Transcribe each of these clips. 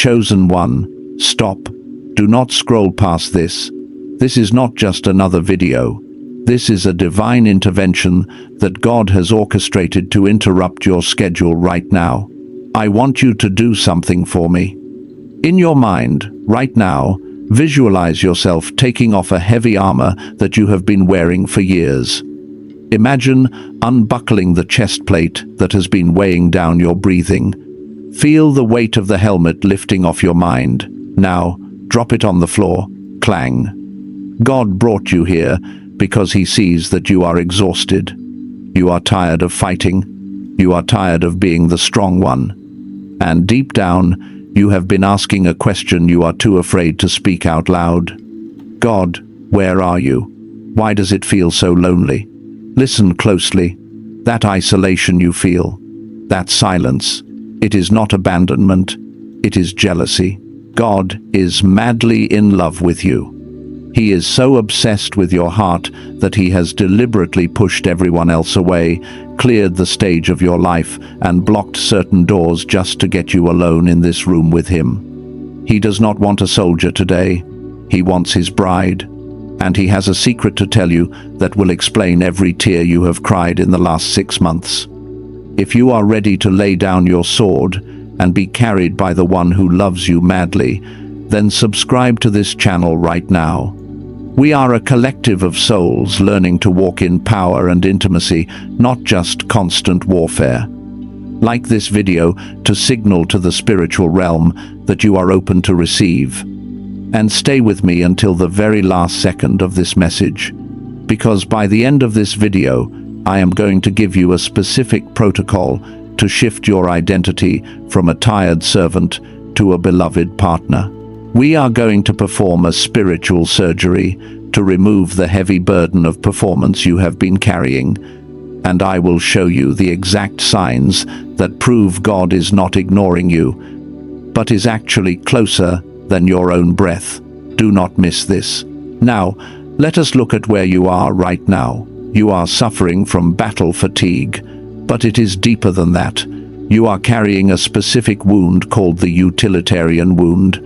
chosen one, stop. Do not scroll past this. This is not just another video. This is a divine intervention that God has orchestrated to interrupt your schedule right now. I want you to do something for me. In your mind, right now, visualize yourself taking off a heavy armor that you have been wearing for years. Imagine unbuckling the chest plate that has been weighing down your breathing. Feel the weight of the helmet lifting off your mind. Now, drop it on the floor. Clang. God brought you here because he sees that you are exhausted. You are tired of fighting. You are tired of being the strong one. And deep down, you have been asking a question you are too afraid to speak out loud. God, where are you? Why does it feel so lonely? Listen closely. That isolation you feel, that silence, it is not abandonment, it is jealousy. God is madly in love with you. He is so obsessed with your heart that he has deliberately pushed everyone else away, cleared the stage of your life, and blocked certain doors just to get you alone in this room with him. He does not want a soldier today. He wants his bride. And he has a secret to tell you that will explain every tear you have cried in the last 6 months. If you are ready to lay down your sword and be carried by the one who loves you madly, then subscribe to this channel right now. We are a collective of souls learning to walk in power and intimacy, not just constant warfare. Like this video to signal to the spiritual realm that you are open to receive. And stay with me until the very last second of this message, because by the end of this video, I am going to give you a specific protocol to shift your identity from a tired servant to a beloved partner. We are going to perform a spiritual surgery to remove the heavy burden of performance you have been carrying, and I will show you the exact signs that prove God is not ignoring you, but is actually closer than your own breath. Do not miss this. Now, let us look at where you are right now. You are suffering from battle fatigue, but it is deeper than that. You are carrying a specific wound called the utilitarian wound.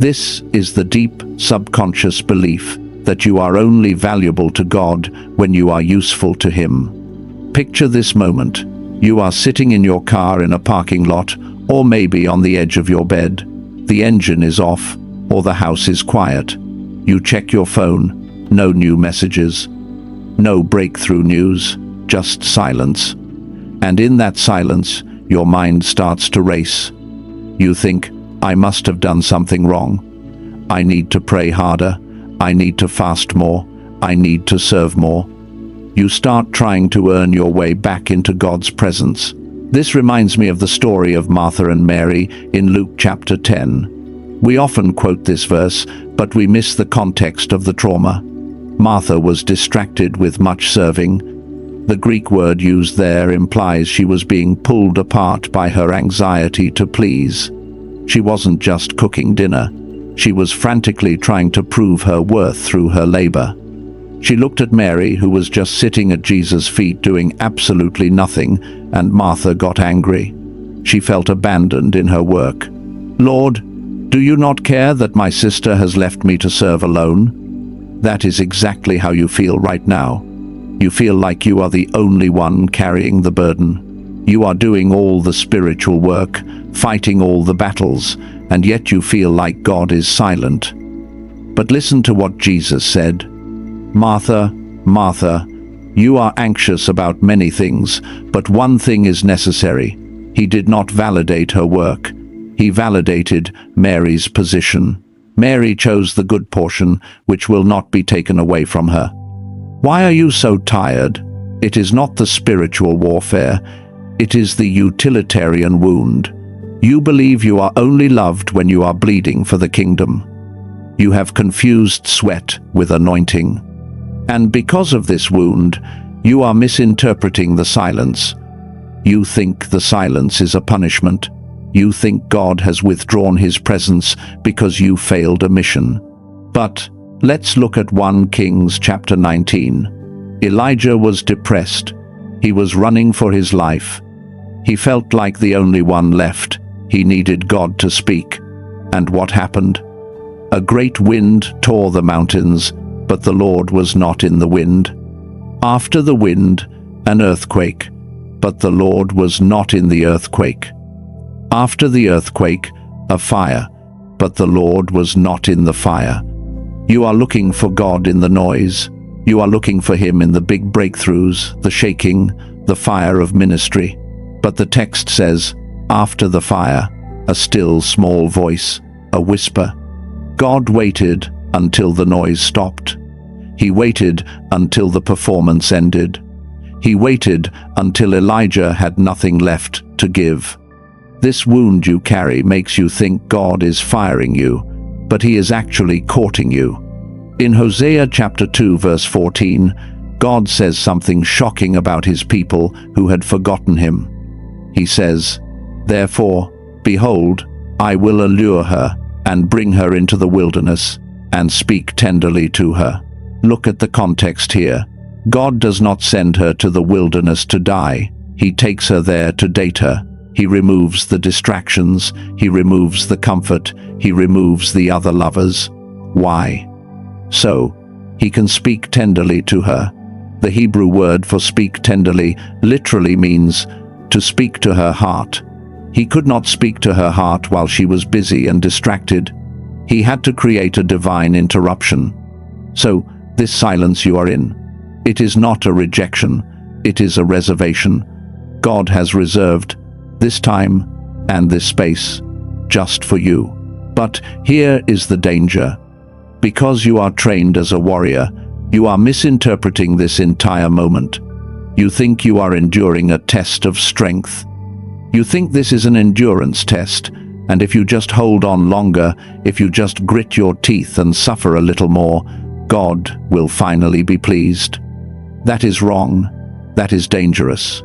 This is the deep, subconscious belief that you are only valuable to God when you are useful to Him. Picture this moment. You are sitting in your car in a parking lot, or maybe on the edge of your bed. The engine is off, or the house is quiet. You check your phone. No new messages. No breakthrough news. Just silence. And in that silence, your mind starts to race. You think, I must have done something wrong. I need to pray harder. I need to fast more. I need to serve more. You start trying to earn your way back into God's presence. This reminds me of the story of Martha and Mary in Luke chapter 10. We often quote this verse, but we miss the context of the trauma. Martha was distracted with much serving. The Greek word used there implies she was being pulled apart by her anxiety to please. She wasn't just cooking dinner. She was frantically trying to prove her worth through her labor. She looked at Mary, who was just sitting at Jesus' feet doing absolutely nothing, and Martha got angry. She felt abandoned in her work. Lord, do you not care that my sister has left me to serve alone? That is exactly how you feel right now. You feel like you are the only one carrying the burden. You are doing all the spiritual work, fighting all the battles, and yet you feel like God is silent. But listen to what Jesus said. Martha, Martha, you are anxious about many things, but one thing is necessary. He did not validate her work. He validated Mary's position. Mary chose the good portion, which will not be taken away from her. Why are you so tired? It is not the spiritual warfare. It is the utilitarian wound. You believe you are only loved when you are bleeding for the kingdom. You have confused sweat with anointing. And because of this wound, you are misinterpreting the silence. You think the silence is a punishment. You think God has withdrawn His presence because you failed a mission. But let's look at 1 Kings chapter 19. Elijah was depressed. He was running for his life. He felt like the only one left. He needed God to speak. And what happened? A great wind tore the mountains, but the Lord was not in the wind. After the wind, an earthquake, but the Lord was not in the earthquake. After the earthquake, a fire, but the Lord was not in the fire. You are looking for God in the noise. You are looking for Him in the big breakthroughs, the shaking, the fire of ministry. But the text says, after the fire, a still small voice, a whisper. God waited until the noise stopped. He waited until the performance ended. He waited until Elijah had nothing left to give. This wound you carry makes you think God is firing you, but He is actually courting you. In Hosea chapter 2 verse 14, God says something shocking about His people who had forgotten Him. He says, "Therefore, behold, I will allure her and bring her into the wilderness and speak tenderly to her." Look at the context here. God does not send her to the wilderness to die. He takes her there to date her. He removes the distractions. He removes the comfort. He removes the other lovers. Why? So He can speak tenderly to her. The Hebrew word for speak tenderly literally means to speak to her heart. He could not speak to her heart while she was busy and distracted. He had to create a divine interruption. So, this silence you are in, it is not a rejection, it is a reservation. God has reserved this time and this space just for you. But here is the danger. Because you are trained as a warrior, you are misinterpreting this entire moment. You think you are enduring a test of strength. You think this is an endurance test, and if you just hold on longer, if you just grit your teeth and suffer a little more, God will finally be pleased. That is wrong. That is dangerous.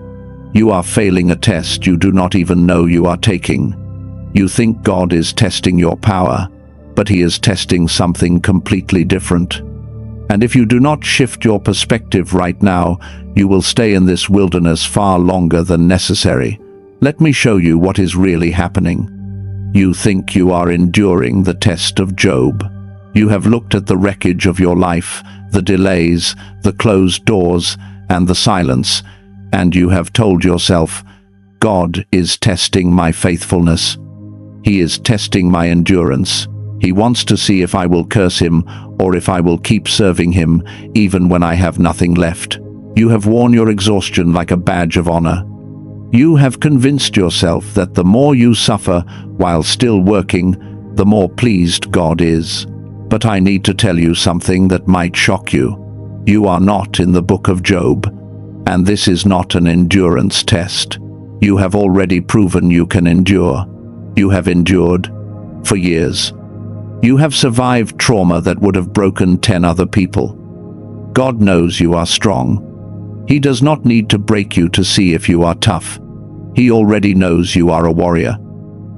You are failing a test you do not even know you are taking. You think God is testing your power, but He is testing something completely different. And if you do not shift your perspective right now, you will stay in this wilderness far longer than necessary. Let me show you what is really happening. You think you are enduring the test of Job. You have looked at the wreckage of your life, the delays, the closed doors, and the silence, and you have told yourself, God is testing my faithfulness. He is testing my endurance. He wants to see if I will curse Him or if I will keep serving Him even when I have nothing left. You have worn your exhaustion like a badge of honor. You have convinced yourself that the more you suffer while still working, the more pleased God is. But I need to tell you something that might shock you. You are not in the book of Job, and this is not an endurance test. You have already proven you can endure. You have endured for years. You have survived trauma that would have broken 10 other people. God knows you are strong. He does not need to break you to see if you are tough. He already knows you are a warrior.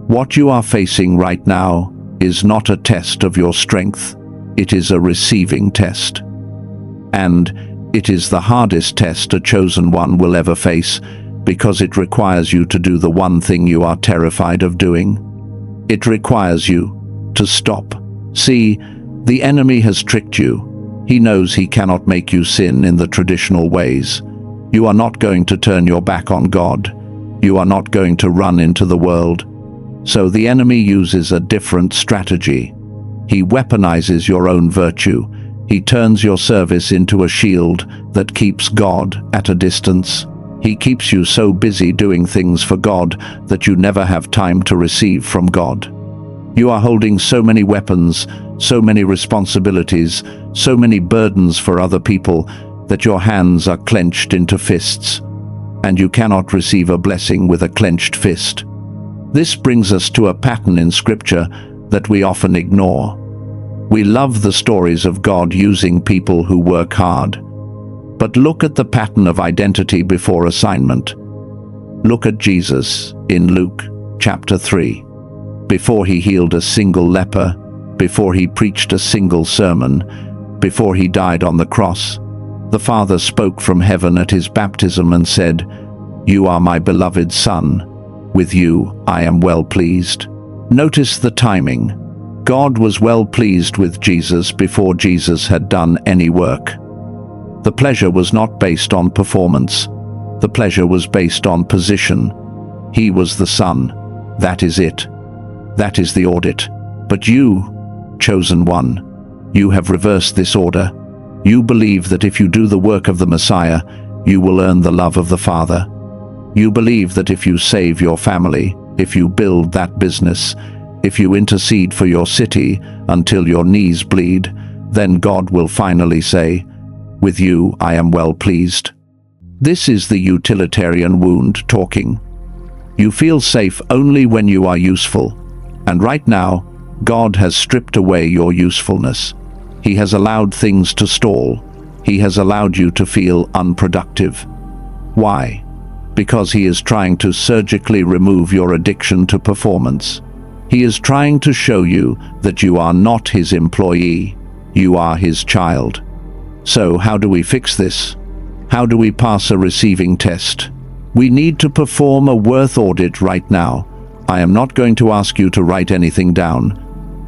What you are facing right now is not a test of your strength. It is a receiving test. And it is the hardest test a chosen one will ever face, because it requires you to do the one thing you are terrified of doing. It requires you to stop. See, the enemy has tricked you. He knows he cannot make you sin in the traditional ways. You are not going to turn your back on God. You are not going to run into the world. So the enemy uses a different strategy. He weaponizes your own virtue. He turns your service into a shield that keeps God at a distance. He keeps you so busy doing things for God that you never have time to receive from God. You are holding so many weapons, so many responsibilities, so many burdens for other people that your hands are clenched into fists, and you cannot receive a blessing with a clenched fist. This brings us to a pattern in Scripture that we often ignore. We love the stories of God using people who work hard. But look at the pattern of identity before assignment. Look at Jesus in Luke chapter 3. Before He healed a single leper, before He preached a single sermon, before He died on the cross, the Father spoke from heaven at His baptism and said, "You are my beloved Son. With you I am well pleased." Notice the timing. God was well pleased with Jesus before Jesus had done any work. The pleasure was not based on performance. The pleasure was based on position. He was the Son. That is it. That is the audit. But you, chosen one, you have reversed this order. You believe that if you do the work of the Messiah, you will earn the love of the Father. You believe that if you save your family, if you build that business, if you intercede for your city until your knees bleed, then God will finally say, "With you I am well pleased." This is the utilitarian wound talking. You feel safe only when you are useful. And right now, God has stripped away your usefulness. He has allowed things to stall. He has allowed you to feel unproductive. Why? Because He is trying to surgically remove your addiction to performance. He is trying to show you that you are not His employee. You are His child. So how do we fix this? How do we pass a receiving test? We need to perform a worth audit right now. I am not going to ask you to write anything down.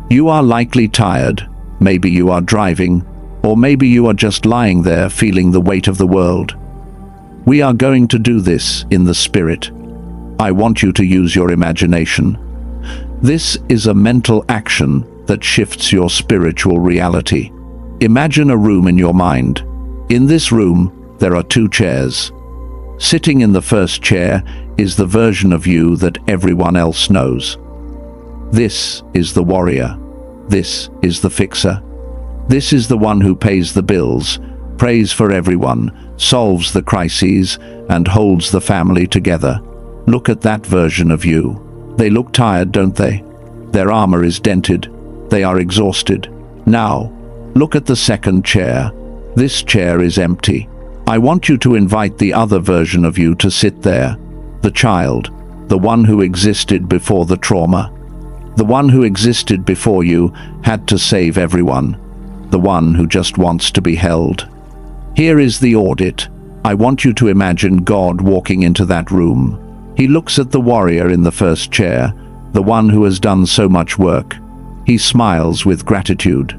You are likely tired. Maybe you are driving, or maybe you are just lying there feeling the weight of the world. We are going to do this in the Spirit. I want you to use your imagination. This is a mental action that shifts your spiritual reality. Imagine a room in your mind. In this room, there are 2 chairs. Sitting in the first chair is the version of you that everyone else knows. This is the warrior. This is the fixer. This is the one who pays the bills, prays for everyone, solves the crises, and holds the family together. Look at that version of you. They look tired, don't they? Their armor is dented. They are exhausted. Now, look at the second chair. This chair is empty. I want you to invite the other version of you to sit there. The child, the one who existed before the trauma. The one who existed before you had to save everyone. The one who just wants to be held. Here is the audit. I want you to imagine God walking into that room. He looks at the warrior in the first chair, the one who has done so much work. He smiles with gratitude.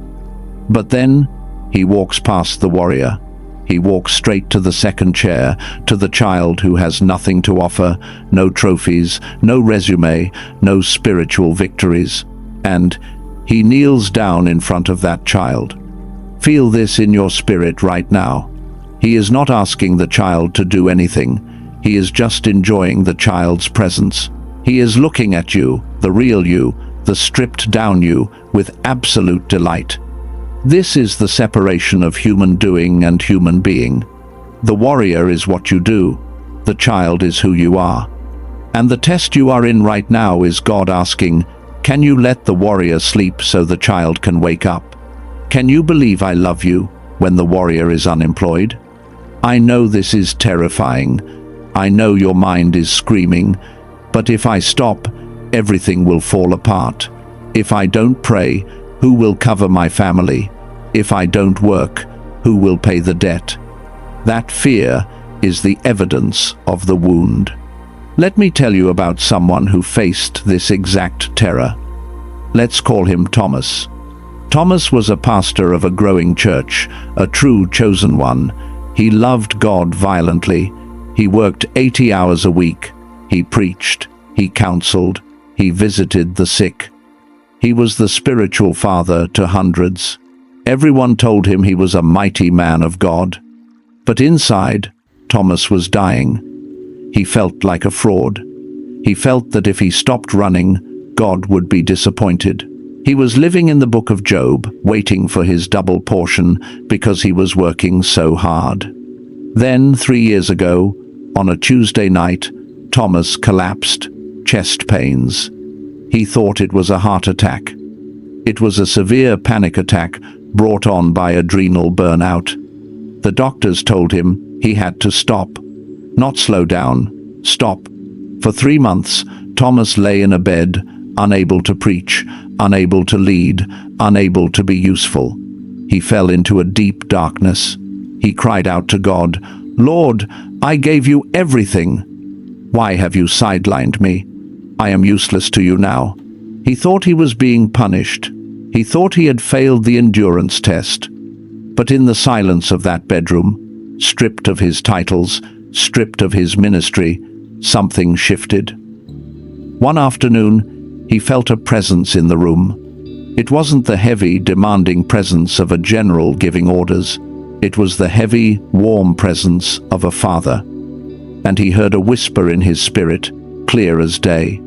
But then, he walks past the warrior. He walks straight to the second chair, to the child who has nothing to offer, no trophies, no resume, no spiritual victories. And he kneels down in front of that child. Feel this in your spirit right now. He is not asking the child to do anything. He is just enjoying the child's presence. He is looking at you, the real you, the stripped down you, with absolute delight. This is the separation of human doing and human being. The warrior is what you do. The child is who you are. And the test you are in right now is God asking, can you let the warrior sleep so the child can wake up? Can you believe I love you when the warrior is unemployed? I know this is terrifying. I know your mind is screaming, but if I stop, everything will fall apart. If I don't pray, who will cover my family? If I don't work, who will pay the debt? That fear is the evidence of the wound. Let me tell you about someone who faced this exact terror. Let's call him Thomas. Thomas was a pastor of a growing church, a true chosen one. He loved God violently. He worked 80 hours a week. He preached. He counseled. He visited the sick. He was the spiritual father to hundreds. Everyone told him he was a mighty man of God. But inside, Thomas was dying. He felt like a fraud. He felt that if he stopped running, God would be disappointed. He was living in the book of Job, waiting for his double portion because he was working so hard. Then, 3 years ago, on a Tuesday night, Thomas collapsed, chest pains. He thought it was a heart attack. It was a severe panic attack brought on by adrenal burnout. The doctors told him he had to stop. Not slow down, stop. For 3 months, Thomas lay in a bed, unable to preach, unable to lead, unable to be useful. He fell into a deep darkness. He cried out to God, "Lord, I gave you everything. Why have you sidelined me? I am useless to you now." He thought he was being punished. He thought he had failed the endurance test. But in the silence of that bedroom, stripped of his titles, stripped of his ministry, something shifted. One afternoon, he felt a presence in the room. It wasn't the heavy, demanding presence of a general giving orders. It was the heavy, warm presence of a father. And he heard a whisper in his spirit, clear as day.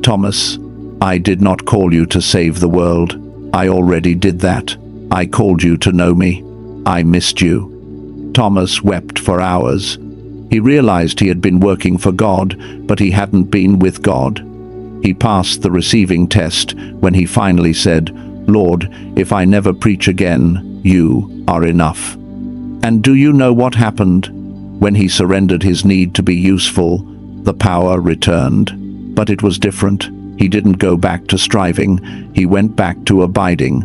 "Thomas, I did not call you to save the world. I already did that. I called you to know me. I missed you." Thomas wept for hours. He realized he had been working for God, but he hadn't been with God. He passed the receiving test when he finally said, "Lord, if I never preach again, you are enough." And do you know what happened? When he surrendered his need to be useful, the power returned. But it was different. He didn't go back to striving. He went back to abiding.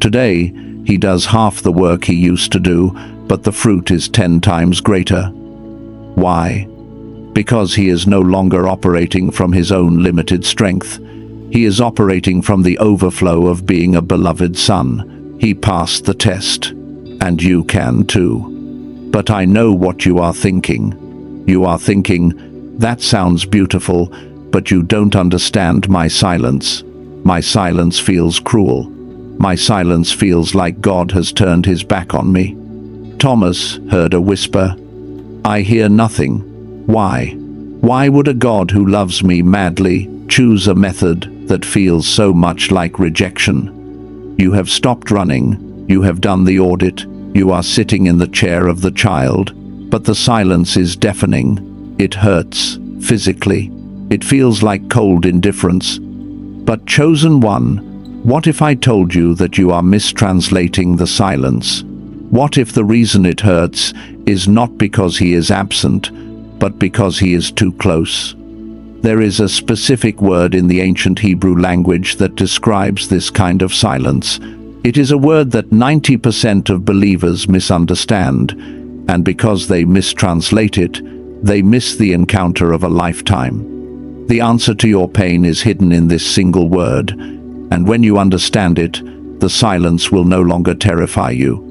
Today, he does half the work he used to do, but the fruit is 10 times greater. Why? Because he is no longer operating from his own limited strength. He is operating from the overflow of being a beloved son. He passed the test. And you can too. But I know what you are thinking. You are thinking, "That sounds beautiful, but you don't understand my silence. My silence feels cruel. My silence feels like God has turned his back on me." Thomas heard a whisper, "I hear nothing. Why? Why would a God who loves me madly choose a method that feels so much like rejection? You have stopped running. You have done the audit. You are sitting in the chair of the child, but the silence is deafening. It hurts, physically. It feels like cold indifference. But chosen one, what if I told you that you are mistranslating the silence? What if the reason it hurts is not because he is absent, but because he is too close? There is a specific word in the ancient Hebrew language that describes this kind of silence. It is a word that 90% of believers misunderstand, and because they mistranslate it, they miss the encounter of a lifetime. The answer to your pain is hidden in this single word, and when you understand it, the silence will no longer terrify you.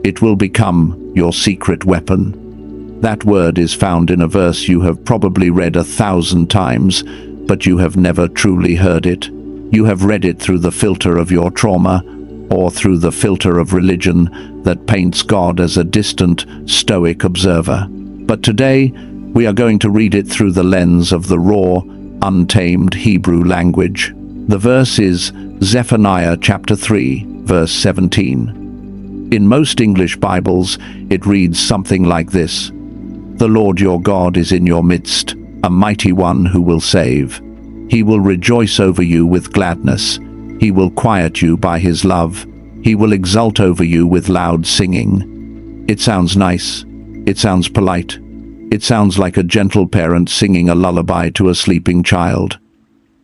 It will become your secret weapon. That word is found in a verse you have probably read 1,000 times, but you have never truly heard it. You have read it through the filter of your trauma, or through the filter of religion that paints God as a distant, stoic observer. But today, we are going to read it through the lens of the raw, untamed Hebrew language. The verse is Zephaniah chapter 3, verse 17. In most English Bibles, it reads something like this: "The Lord your God is in your midst, a mighty one who will save. He will rejoice over you with gladness. He will quiet you by his love. He will exult over you with loud singing." It sounds nice. It sounds polite. It sounds like a gentle parent singing a lullaby to a sleeping child.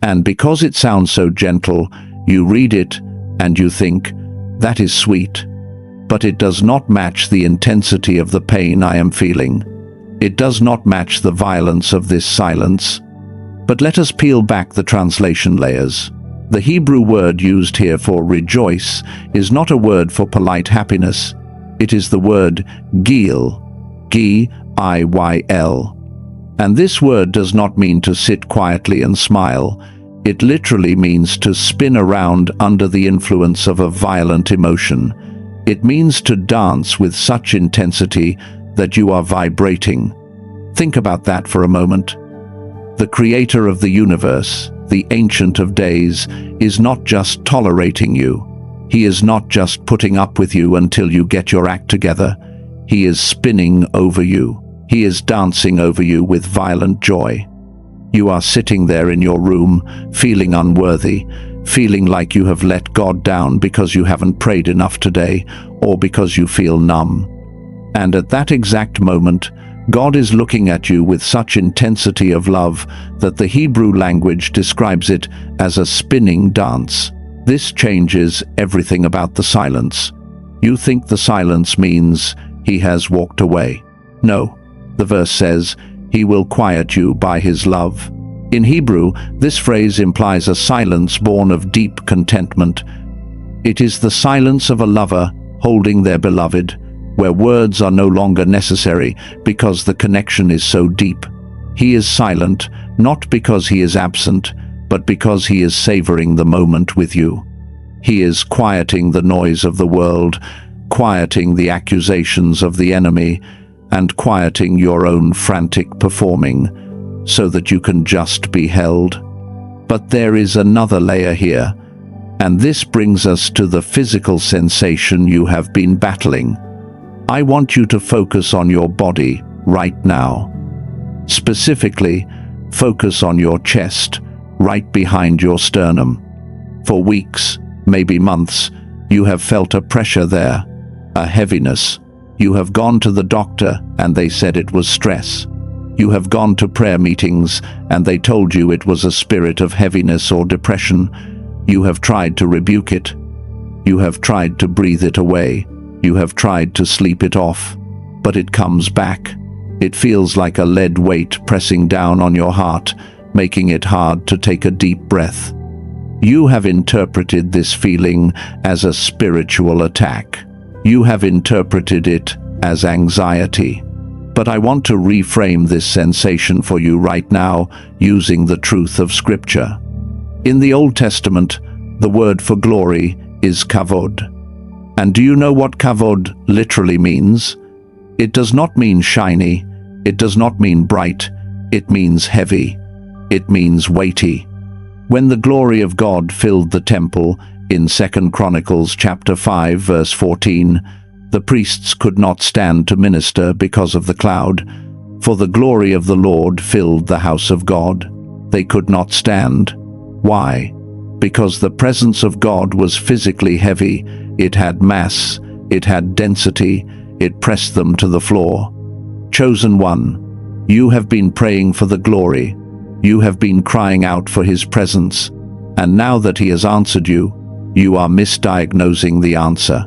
And because it sounds so gentle, you read it and you think, "That is sweet." But it does not match the intensity of the pain I am feeling. It does not match the violence of this silence. But let us peel back the translation layers. The Hebrew word used here for rejoice is not a word for polite happiness. It is the word giyl, G-I-Y-L. And this word does not mean to sit quietly and smile. It literally means to spin around under the influence of a violent emotion. It means to dance with such intensity that you are vibrating. Think about that for a moment. The creator of the universe, the Ancient of Days, is not just tolerating you. He is not just putting up with you until you get your act together. He is spinning over you. He is dancing over you with violent joy. You are sitting there in your room, feeling unworthy, feeling like you have let God down because you haven't prayed enough today, or because you feel numb. And at that exact moment, God is looking at you with such intensity of love that the Hebrew language describes it as a spinning dance. This changes everything about the silence. You think the silence means he has walked away. No, the verse says, he will quiet you by his love. In Hebrew, this phrase implies a silence born of deep contentment. It is the silence of a lover holding their beloved, where words are no longer necessary because the connection is so deep. He is silent, not because he is absent, but because he is savoring the moment with you. He is quieting the noise of the world, quieting the accusations of the enemy, and quieting your own frantic performing, so that you can just be held. But there is another layer here, and this brings us to the physical sensation you have been battling. I want you to focus on your body right now. Specifically, focus on your chest, right behind your sternum. For weeks, maybe months, you have felt a pressure there, a heaviness. You have gone to the doctor and they said it was stress. You have gone to prayer meetings and they told you it was a spirit of heaviness or depression. You have tried to rebuke it. You have tried to breathe it away. You have tried to sleep it off. But it comes back. It feels like a lead weight pressing down on your heart, making it hard to take a deep breath. You have interpreted this feeling as a spiritual attack. You have interpreted it as anxiety. But I want to reframe this sensation for you right now using the truth of Scripture. In the Old Testament, the word for glory is kavod. And do you know what kavod literally means? It does not mean shiny. It does not mean bright. It means heavy. It means weighty. When the glory of God filled the temple in 2 Chronicles chapter 5 verse 14, the priests could not stand to minister because of the cloud, for the glory of the Lord filled the house of God. They could not stand. Why? Because the presence of God was physically heavy. It had mass. It had density. It pressed them to the floor. Chosen one, you have been praying for the glory. You have been crying out for His presence. And now that He has answered you, you are misdiagnosing the answer.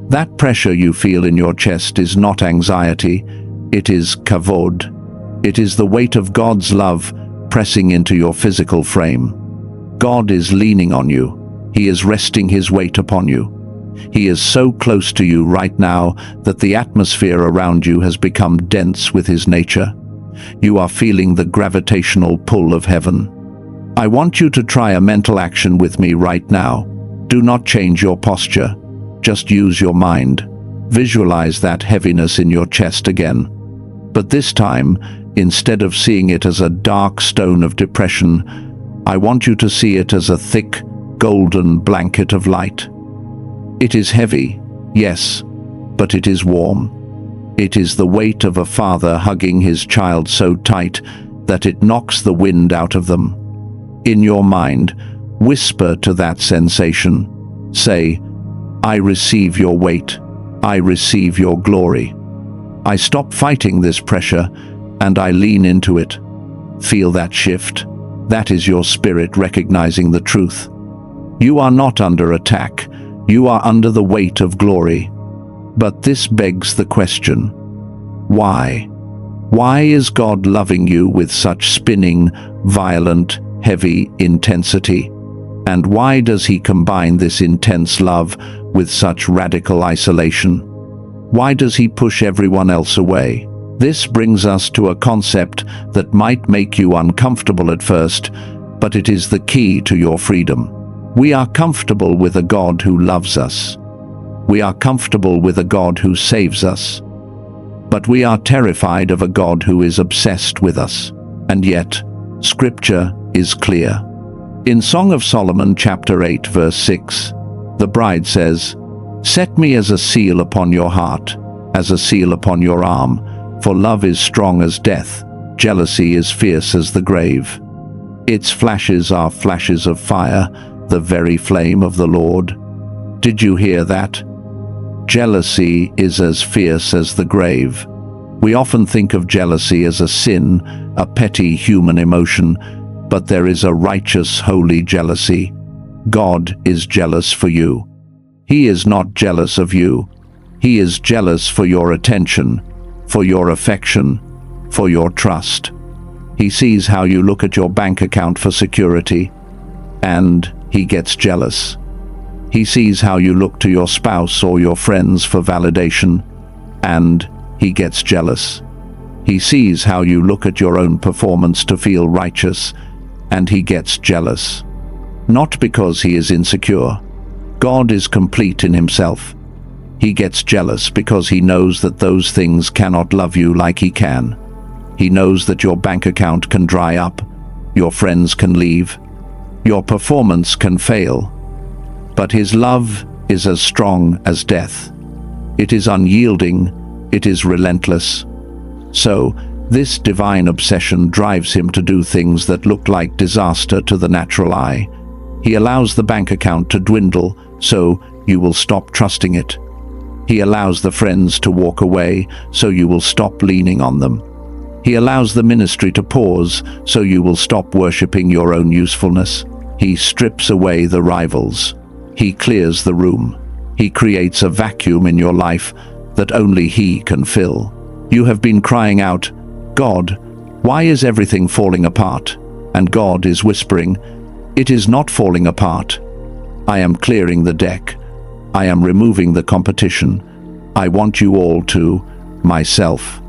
That pressure you feel in your chest is not anxiety, it is kavod. It is the weight of God's love pressing into your physical frame. God is leaning on you. He is resting His weight upon you. He is so close to you right now that the atmosphere around you has become dense with His nature. You are feeling the gravitational pull of heaven. I want you to try a mental action with me right now. Do not change your posture. Just use your mind. Visualize that heaviness in your chest again. But this time, instead of seeing it as a dark stone of depression, I want you to see it as a thick, golden blanket of light. It is heavy, yes, but it is warm. It is the weight of a father hugging his child so tight that it knocks the wind out of them. In your mind, whisper to that sensation. Say, I receive your weight. I receive your glory. I stop fighting this pressure and I lean into it. Feel that shift. That is your spirit recognizing the truth. You are not under attack. You are under the weight of glory. But this begs the question, why? Why is God loving you with such spinning, violent, heavy intensity? And why does He combine this intense love with such radical isolation? Why does He push everyone else away? This brings us to a concept that might make you uncomfortable at first, but it is the key to your freedom. We are comfortable with a God who loves us. We are comfortable with a God who saves us. But we are terrified of a God who is obsessed with us. And yet, Scripture is clear. In Song of Solomon chapter 8 verse 6, the bride says, "Set me as a seal upon your heart, as a seal upon your arm, for love is strong as death, jealousy is fierce as the grave. Its flashes are flashes of fire, the very flame of the Lord." Did you hear that? Jealousy is as fierce as the grave. We often think of jealousy as a sin, a petty human emotion, but there is a righteous, holy jealousy. God is jealous for you. He is not jealous of you. He is jealous for your attention, for your affection, for your trust. He sees how you look at your bank account for security, and he gets jealous. He sees how you look to your spouse or your friends for validation, and he gets jealous. He sees how you look at your own performance to feel righteous, and he gets jealous. Not because he is insecure. God is complete in himself. He gets jealous because he knows that those things cannot love you like he can. He knows that your bank account can dry up, your friends can leave, your performance can fail. But his love is as strong as death. It is unyielding, it is relentless. So, this divine obsession drives him to do things that look like disaster to the natural eye. He allows the bank account to dwindle, so you will stop trusting it. He allows the friends to walk away, so you will stop leaning on them. He allows the ministry to pause, so you will stop worshipping your own usefulness. He strips away the rivals. He clears the room. He creates a vacuum in your life that only he can fill. You have been crying out, "God, why is everything falling apart?" And God is whispering, "It is not falling apart. I am clearing the deck. I am removing the competition. I want you all to myself."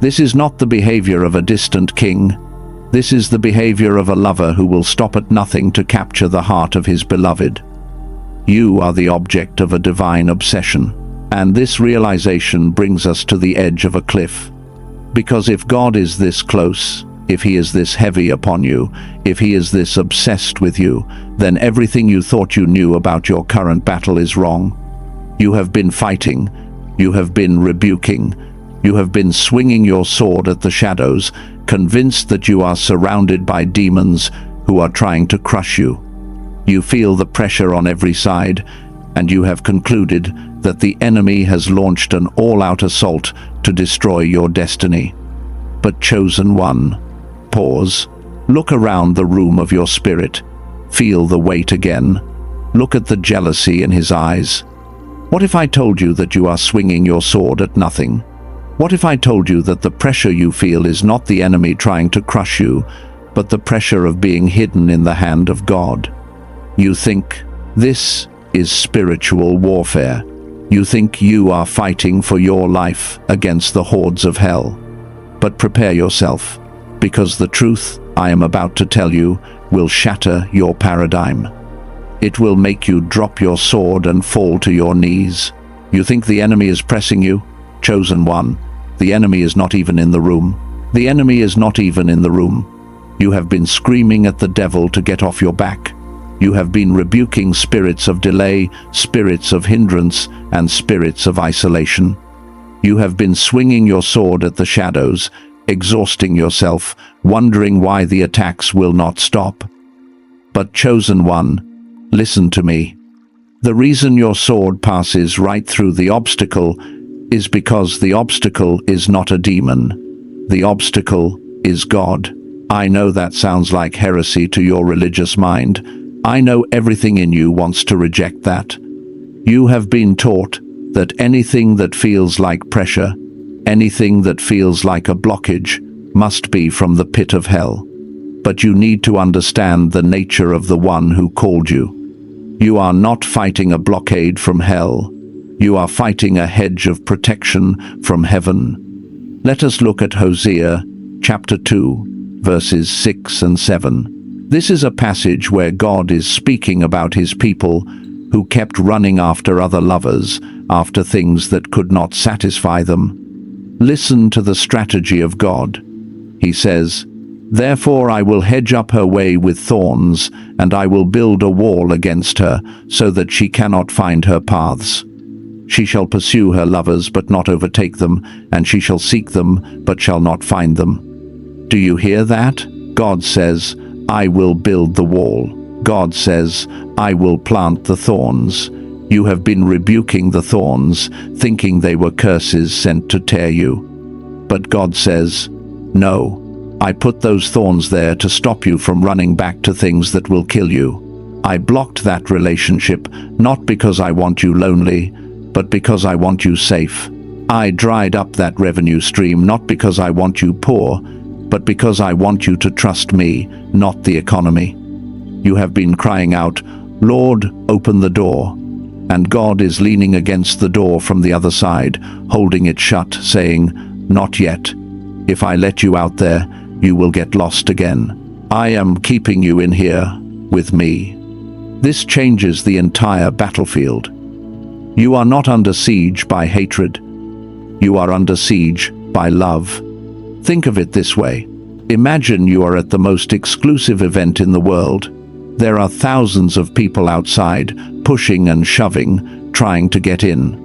This is not the behavior of a distant king. This is the behavior of a lover who will stop at nothing to capture the heart of his beloved. You are the object of a divine obsession. And this realization brings us to the edge of a cliff. Because if God is this close, if he is this heavy upon you, if he is this obsessed with you, then everything you thought you knew about your current battle is wrong. You have been fighting, you have been rebuking, you have been swinging your sword at the shadows, convinced that you are surrounded by demons who are trying to crush you. You feel the pressure on every side, and you have concluded that the enemy has launched an all-out assault to destroy your destiny. But chosen one, pause, look around the room of your spirit, feel the weight again, look at the jealousy in his eyes. What if I told you that you are swinging your sword at nothing? What if I told you that the pressure you feel is not the enemy trying to crush you, but the pressure of being hidden in the hand of God? You think this is spiritual warfare. You think you are fighting for your life against the hordes of hell. But prepare yourself, because the truth I am about to tell you will shatter your paradigm. It will make you drop your sword and fall to your knees. You think the enemy is pressing you? Chosen one, the enemy is not even in the room. The enemy is not even in the room. You have been screaming at the devil to get off your back. You have been rebuking spirits of delay, spirits of hindrance, and spirits of isolation. You have been swinging your sword at the shadows, exhausting yourself, wondering why the attacks will not stop. But chosen one, listen to me. The reason your sword passes right through the obstacle is because the obstacle is not a demon. The obstacle is God. I know that sounds like heresy to your religious mind. I know everything in you wants to reject that. You have been taught that anything that feels like pressure, anything that feels like a blockage, must be from the pit of hell. But you need to understand the nature of the one who called you. You are not fighting a blockade from hell. You are fighting a hedge of protection from heaven. Let us look at Hosea chapter 2, verses 6 and 7. This is a passage where God is speaking about his people who kept running after other lovers, after things that could not satisfy them. Listen to the strategy of God. He says, "Therefore I will hedge up her way with thorns, and I will build a wall against her, so that she cannot find her paths. She shall pursue her lovers, but not overtake them, and she shall seek them, but shall not find them." Do you hear that? God says, I will build the wall. God says, I will plant the thorns. You have been rebuking the thorns, thinking they were curses sent to tear you. But God says, no, I put those thorns there to stop you from running back to things that will kill you. I blocked that relationship, not because I want you lonely, but because I want you safe. I dried up that revenue stream, not because I want you poor, but because I want you to trust me, not the economy. You have been crying out, "Lord, open the door." And God is leaning against the door from the other side, holding it shut, saying, "Not yet. If I let you out there, you will get lost again. I am keeping you in here with me." This changes the entire battlefield. You are not under siege by hatred. You are under siege by love. Think of it this way. Imagine you are at the most exclusive event in the world. There are thousands of people outside, pushing and shoving, trying to get in.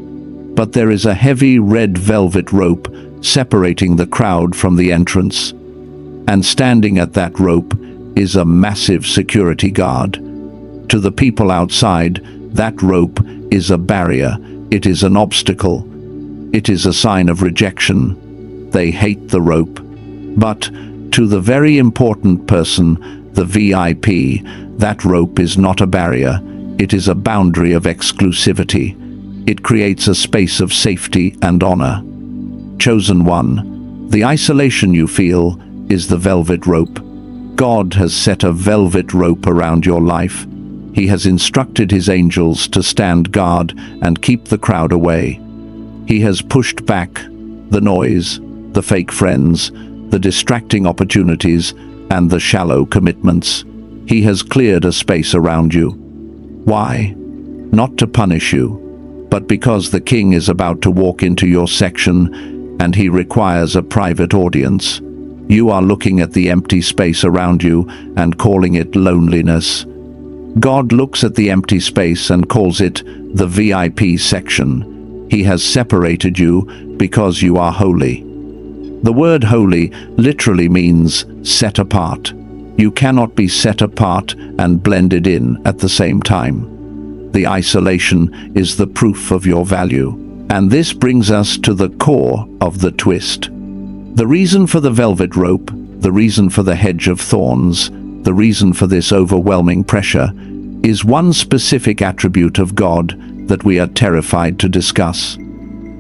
But there is a heavy red velvet rope separating the crowd from the entrance. And standing at that rope is a massive security guard. To the people outside, that rope is a barrier. It is an obstacle. It is a sign of rejection. They hate the rope. But to the very important person, the VIP, that rope is not a barrier. It is a boundary of exclusivity. It creates a space of safety and honor. Chosen one, the isolation you feel is the velvet rope. God has set a velvet rope around your life. He has instructed his angels to stand guard and keep the crowd away. He has pushed back the noise, the fake friends, the distracting opportunities, and the shallow commitments. He has cleared a space around you. Why? Not to punish you, but because the king is about to walk into your section and he requires a private audience. You are looking at the empty space around you and calling it loneliness. God looks at the empty space and calls it the VIP section. He has separated you because you are holy. The word holy literally means set apart. You cannot be set apart and blended in at the same time. The isolation is the proof of your value. And this brings us to the core of the twist. The reason for the velvet rope, the reason for the hedge of thorns, the reason for this overwhelming pressure is one specific attribute of God that we are terrified to discuss.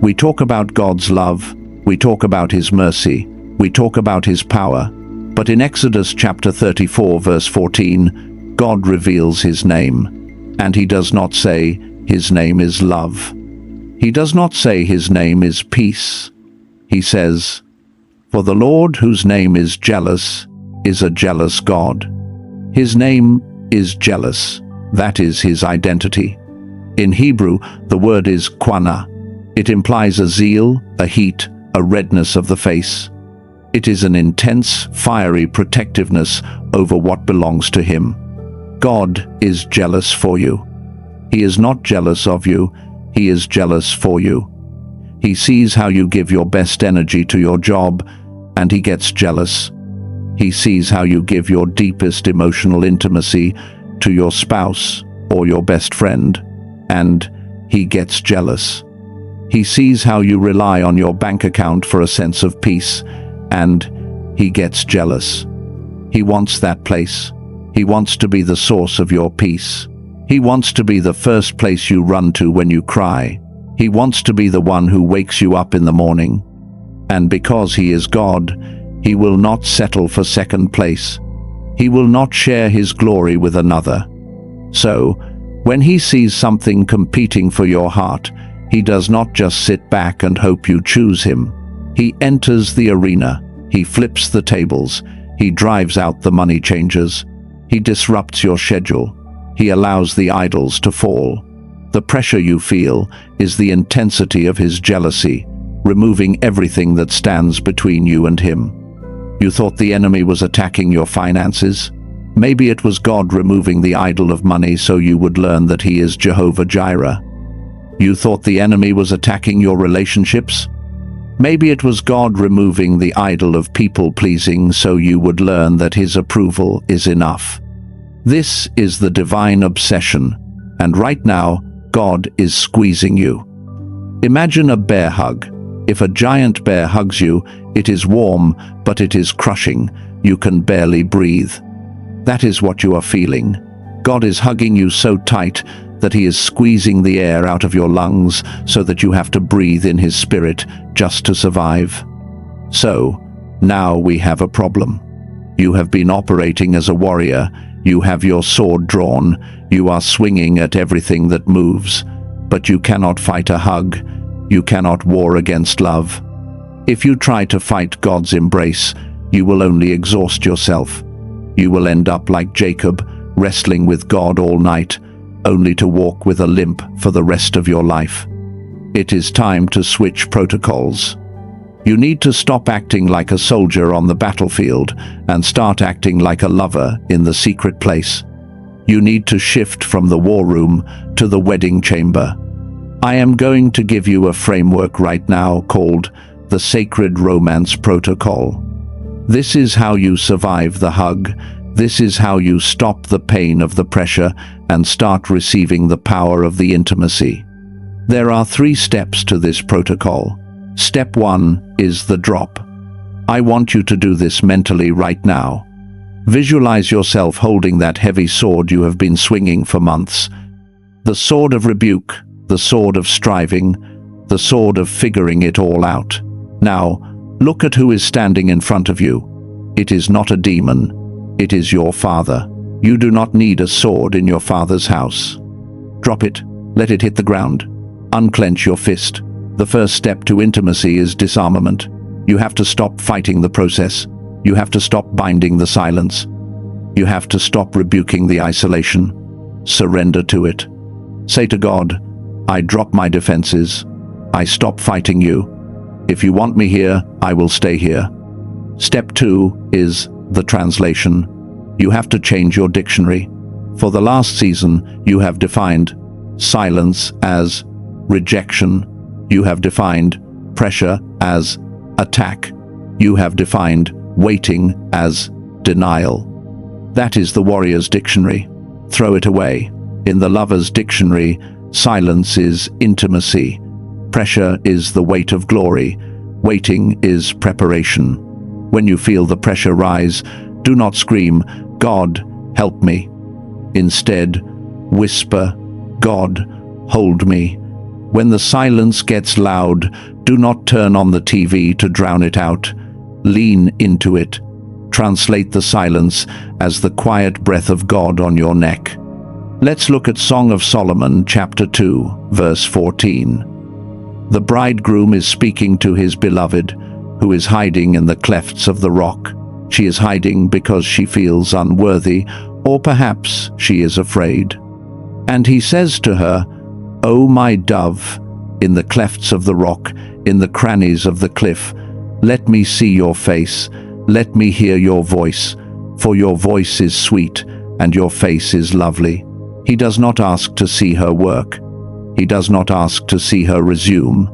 We talk about God's love, we talk about his mercy, we talk about his power, but in Exodus chapter 34 verse 14, God reveals his name, and he does not say his name is love. He does not say his name is peace. He says, "For the Lord, whose name is jealous, is a jealous God." His name is jealous. That is his identity. In Hebrew, the word is qana. It implies a zeal, a heat, a redness of the face. It is an intense, fiery protectiveness over what belongs to him. God is jealous for you. He is not jealous of you. He is jealous for you. He sees how you give your best energy to your job, and he gets jealous. He sees how you give your deepest emotional intimacy to your spouse or your best friend, and he gets jealous. He sees how you rely on your bank account for a sense of peace, and he gets jealous. He wants that place. He wants to be the source of your peace. He wants to be the first place you run to when you cry. He wants to be the one who wakes you up in the morning. And because he is God, he will not settle for second place. He will not share his glory with another. So, when he sees something competing for your heart, he does not just sit back and hope you choose him. He enters the arena. He flips the tables. He drives out the money changers. He disrupts your schedule. He allows the idols to fall. The pressure you feel is the intensity of his jealousy, removing everything that stands between you and him. You thought the enemy was attacking your finances? Maybe it was God removing the idol of money so you would learn that he is Jehovah Jireh. You thought the enemy was attacking your relationships? Maybe it was God removing the idol of people-pleasing so you would learn that his approval is enough. This is the divine obsession, and right now, God is squeezing you. Imagine a bear hug. If a giant bear hugs you, it is warm, but it is crushing. You can barely breathe. That is what you are feeling. God is hugging you so tight that he is squeezing the air out of your lungs so that you have to breathe in his spirit just to survive. So, Now we have a problem. You have been operating as a warrior. You have your sword drawn. You are swinging at everything that moves. But you cannot fight a hug. You cannot war against love. If you try to fight God's embrace, you will only exhaust yourself. You will end up like Jacob, wrestling with God all night, only to walk with a limp for the rest of your life. It is time to switch protocols. You need to stop acting like a soldier on the battlefield and start acting like a lover in the secret place. You need to shift from the war room to the wedding chamber. I am going to give you a framework right now called the Sacred Romance Protocol. This is how you survive the hug. This is how you stop the pain of the pressure and start receiving the power of the intimacy. There are 3 steps to this protocol. Step 1 is the drop. I want you to do this mentally right now. Visualize yourself holding that heavy sword you have been swinging for months. The sword of rebuke, the sword of striving, the sword of figuring it all out. Now, look at who is standing in front of you. It is not a demon. It is your father. You do not need a sword in your father's house. Drop it. Let it hit the ground. Unclench your fist. The first step to intimacy is disarmament. You have to stop fighting the process. You have to stop binding the silence. You have to stop rebuking the isolation. Surrender to it. Say to God, I drop my defenses. I stop fighting you. If you want me here, I will stay here. Step 2 is the translation. You have to change your dictionary. For the last season, you have defined silence as rejection. You have defined pressure as attack. You have defined waiting as denial. That is the warrior's dictionary. Throw it away. In the lover's dictionary, silence is intimacy. Pressure is the weight of glory. Waiting is preparation. When you feel the pressure rise, do not scream, God, help me. Instead, whisper, God, hold me. When the silence gets loud, do not turn on the TV to drown it out. Lean into it. Translate the silence as the quiet breath of God on your neck. Let's look at Song of Solomon, chapter 2, verse 14. The bridegroom is speaking to his beloved, who is hiding in the clefts of the rock. She is hiding because she feels unworthy, or perhaps she is afraid. And he says to her, O my dove, in the clefts of the rock, in the crannies of the cliff, let me see your face, let me hear your voice, for your voice is sweet and your face is lovely. He does not ask to see her work. He does not ask to see her resume.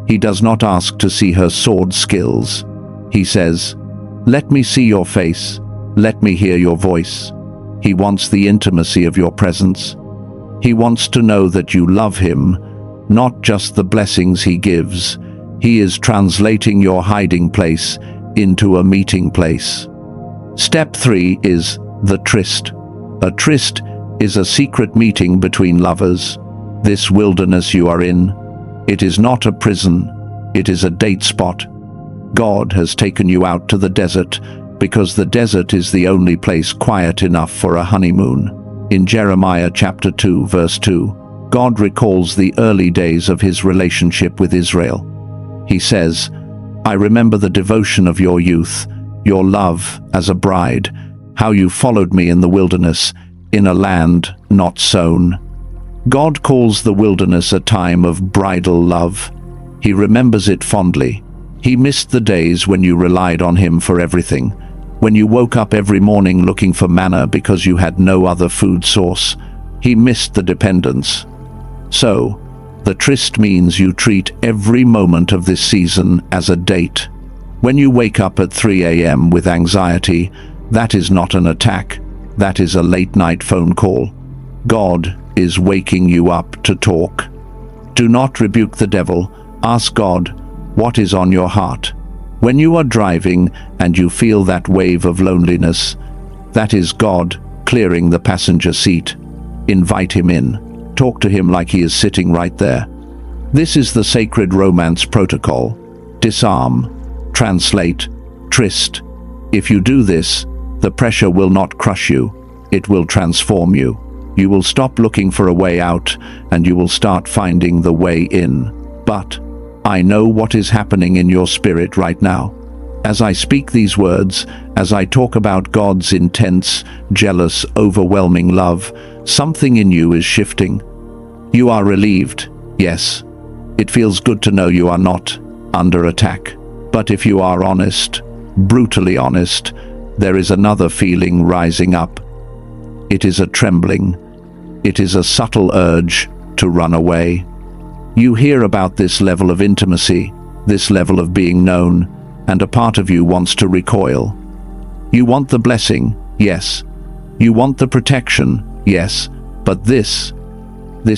He does not ask to see her sword skills. He says, let me see your face, let me hear your voice. He wants the intimacy of your presence. He wants to know that you love him, not just the blessings he gives. He is translating your hiding place into a meeting place. Step 3 is the tryst. A tryst is a secret meeting between lovers. This wilderness you are in, it is not a prison, it is a date spot. God has taken you out to the desert because the desert is the only place quiet enough for a honeymoon. In Jeremiah chapter 2, verse 2, God recalls the early days of his relationship with Israel. He says, I remember the devotion of your youth, your love as a bride, how you followed me in the wilderness, in a land not sown. God calls the wilderness a time of bridal love. He remembers it fondly. He missed the days when you relied on him for everything, when you woke up every morning looking for manna because you had no other food source. He missed the dependence. So, the tryst means you treat every moment of this season as a date. When you wake up at 3 a.m. with anxiety, that is not an attack. That is a late-night phone call. God is waking you up to talk. Do not rebuke the devil. Ask God, what is on your heart? When you are driving and you feel that wave of loneliness, that is God clearing the passenger seat. Invite him in. Talk to him like he is sitting right there. This is the Sacred Romance Protocol. Disarm, translate, tryst. If you do this, the pressure will not crush you, it will transform you. You will stop looking for a way out, and you will start finding the way in. But I know what is happening in your spirit right now. As I speak these words, as I talk about God's intense, jealous, overwhelming love, something in you is shifting. You are relieved, yes. It feels good to know you are not under attack. But if you are honest, brutally honest, there is another feeling rising up. It is a trembling. It is a subtle urge to run away. You hear about this level of intimacy, this level of being known, and a part of you wants to recoil. You want the blessing, yes. You want the protection, yes. But this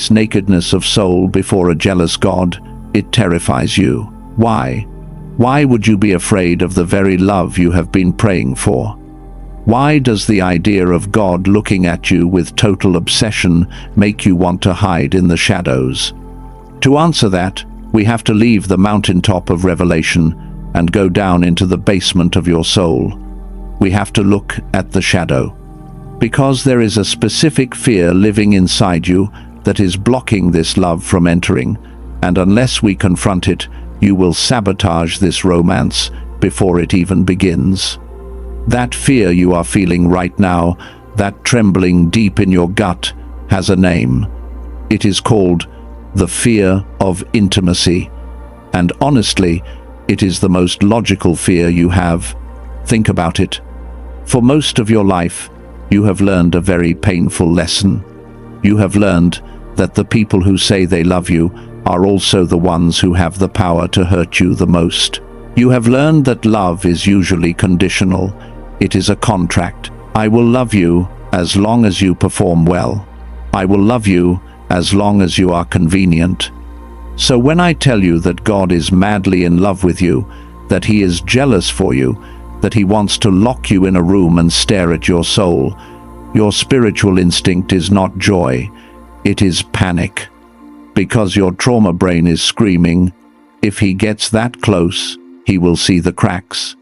nakedness of soul before a jealous God, it terrifies you. Why? Why would you be afraid of the very love you have been praying for? Why does the idea of God looking at you with total obsession make you want to hide in the shadows? To answer that, we have to leave the mountaintop of revelation and go down into the basement of your soul. We have to look at the shadow. Because there is a specific fear living inside you that is blocking this love from entering, and unless we confront it, you will sabotage this romance before it even begins. That fear you are feeling right now, that trembling deep in your gut, has a name. It is called the fear of intimacy. And honestly, it is the most logical fear you have. Think about it. For most of your life, you have learned a very painful lesson. You have learned that the people who say they love you are also the ones who have the power to hurt you the most. You have learned that love is usually conditional. It is a contract. I will love you as long as you perform well. I will love you as long as you are convenient. So when I tell you that God is madly in love with you, that He is jealous for you, that He wants to lock you in a room and stare at your soul, your spiritual instinct is not joy, it is panic. Because your trauma brain is screaming, if he gets that close, he will see the cracks.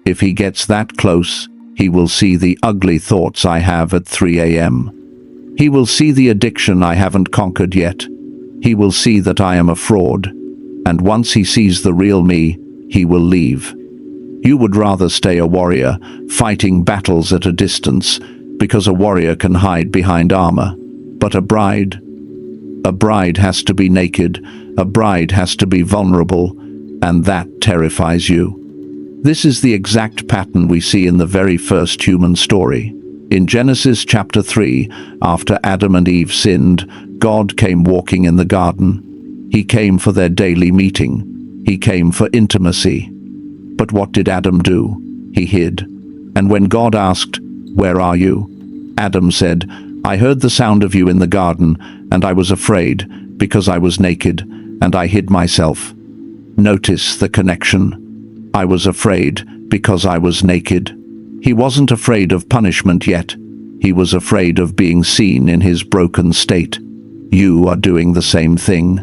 If he gets that close, he will see the ugly thoughts I have at 3 a.m. He will see the addiction I haven't conquered yet. He will see that I am a fraud. And once he sees the real me, he will leave. You would rather stay a warrior, fighting battles at a distance, because a warrior can hide behind armor. But a bride has to be naked, a bride has to be vulnerable, and that terrifies you. This is the exact pattern we see in the very first human story. In Genesis chapter 3, after Adam and Eve sinned, God came walking in the garden. He came for their daily meeting. He came for intimacy. But what did Adam do? He hid. And when God asked, "Where are you?" Adam said, "I heard the sound of you in the garden, and I was afraid, because I was naked, and I hid myself." Notice the connection. I was afraid because I was naked. He wasn't afraid of punishment yet. He was afraid of being seen in his broken state. You are doing the same thing.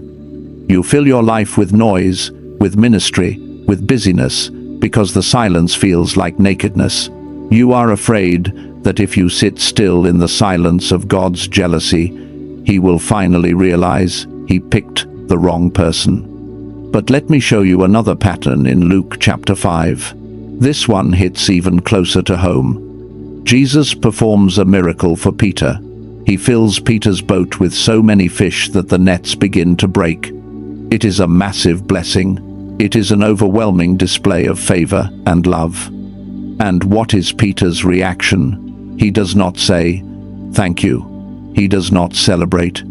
You fill your life with noise, with ministry, with busyness, because the silence feels like nakedness. You are afraid that if you sit still in the silence of God's jealousy, He will finally realize He picked the wrong person. But let me show you another pattern in Luke chapter 5. This one hits even closer to home. Jesus performs a miracle for Peter. He fills Peter's boat with so many fish that the nets begin to break. It is a massive blessing. It is an overwhelming display of favor and love. And what is Peter's reaction? He does not say, "Thank you." He does not celebrate.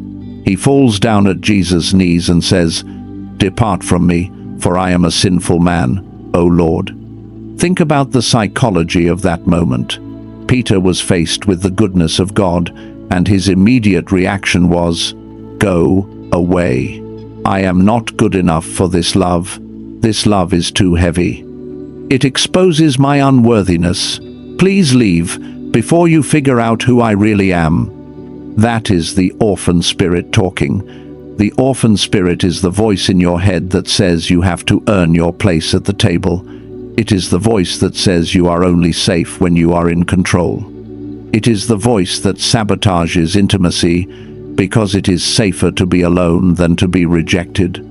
He falls down at Jesus' knees and says, "Depart from me, for I am a sinful man, O Lord." Think about the psychology of that moment. Peter was faced with the goodness of God, and his immediate reaction was, "Go away. I am not good enough for this love. This love is too heavy. It exposes my unworthiness. Please leave before you figure out who I really am." That is the orphan spirit talking. The orphan spirit is the voice in your head that says you have to earn your place at the table. It is the voice that says you are only safe when you are in control. It is the voice that sabotages intimacy because it is safer to be alone than to be rejected.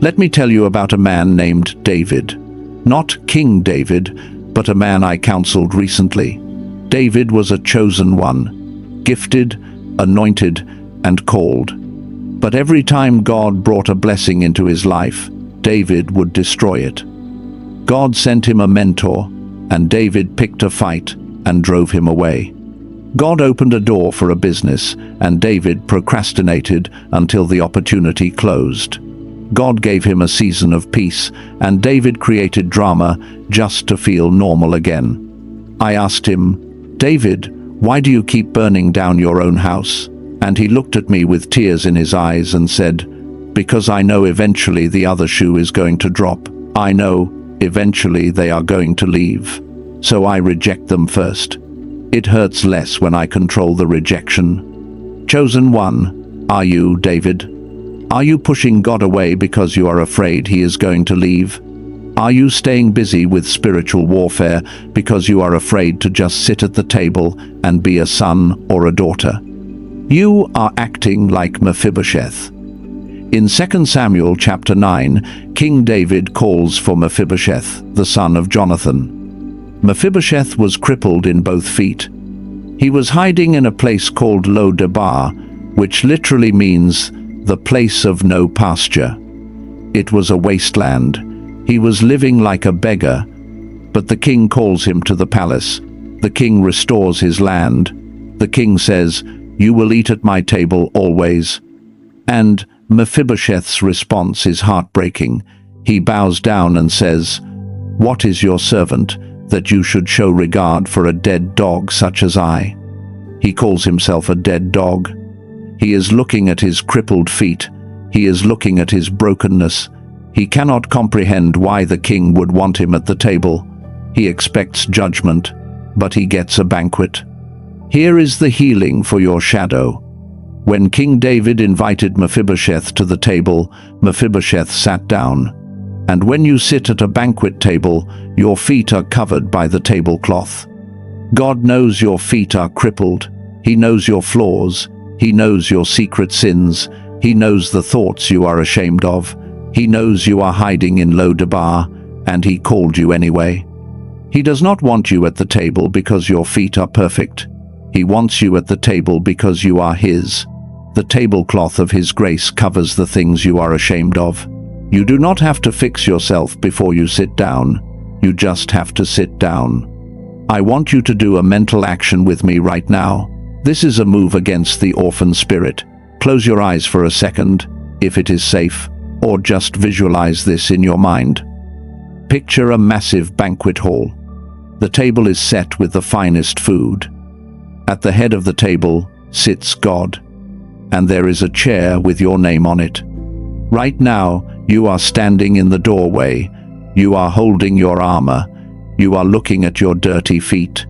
Let me tell you about a man named David. Not King David, but a man I counseled recently. David was a chosen one, gifted, anointed, and called. But every time God brought a blessing into his life, David would destroy it. God sent him a mentor, and David picked a fight and drove him away. God opened a door for a business, and David procrastinated until the opportunity closed. God gave him a season of peace, and David created drama just to feel normal again. I asked him, "David, why do you keep burning down your own house?" And he looked at me with tears in his eyes and said, "Because I know eventually the other shoe is going to drop. I know eventually they are going to leave. So I reject them first. It hurts less when I control the rejection." Chosen one, are you, David? Are you pushing God away because you are afraid he is going to leave? Are you staying busy with spiritual warfare because you are afraid to just sit at the table and be a son or a daughter? You are acting like Mephibosheth. In 2 Samuel chapter 9, King David calls for Mephibosheth, the son of Jonathan. Mephibosheth was crippled in both feet. He was hiding in a place called Lo-debar, which literally means the place of no pasture. It was a wasteland. He was living like a beggar, but the king calls him to the palace. The king restores his land. The king says, "You will eat at my table always." And Mephibosheth's response is heartbreaking. He bows down and says, "What is your servant, that you should show regard for a dead dog such as I?" He calls himself a dead dog. He is looking at his crippled feet. He is looking at his brokenness. He cannot comprehend why the king would want him at the table. He expects judgment, but he gets a banquet. Here is the healing for your shadow. When King David invited Mephibosheth to the table, Mephibosheth sat down. And when you sit at a banquet table, your feet are covered by the tablecloth. God knows your feet are crippled. He knows your flaws. He knows your secret sins. He knows the thoughts you are ashamed of. He knows you are hiding in Lo-debar, and he called you anyway. He does not want you at the table because your feet are perfect. He wants you at the table because you are his. The tablecloth of his grace covers the things you are ashamed of. You do not have to fix yourself before you sit down. You just have to sit down. I want you to do a mental action with me right now. This is a move against the orphan spirit. Close your eyes for a second, if it is safe, or just visualize this in your mind. Picture a massive banquet hall. The table is set with the finest food. At the head of the table sits God, and there is a chair with your name on it. Right now, you are standing in the doorway. You are holding your armor. You are looking at your dirty feet.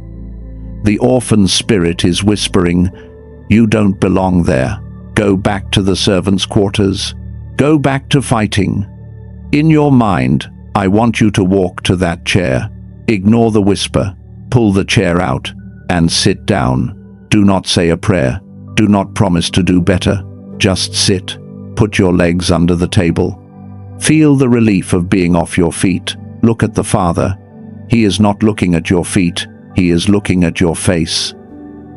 The orphan spirit is whispering, "You don't belong there. Go back to the servants' quarters. Go back to fighting." In your mind, I want you to walk to that chair. Ignore the whisper. Pull the chair out and sit down. Do not say a prayer. Do not promise to do better. Just sit. Put your legs under the table. Feel the relief of being off your feet. Look at the Father. He is not looking at your feet. He is looking at your face.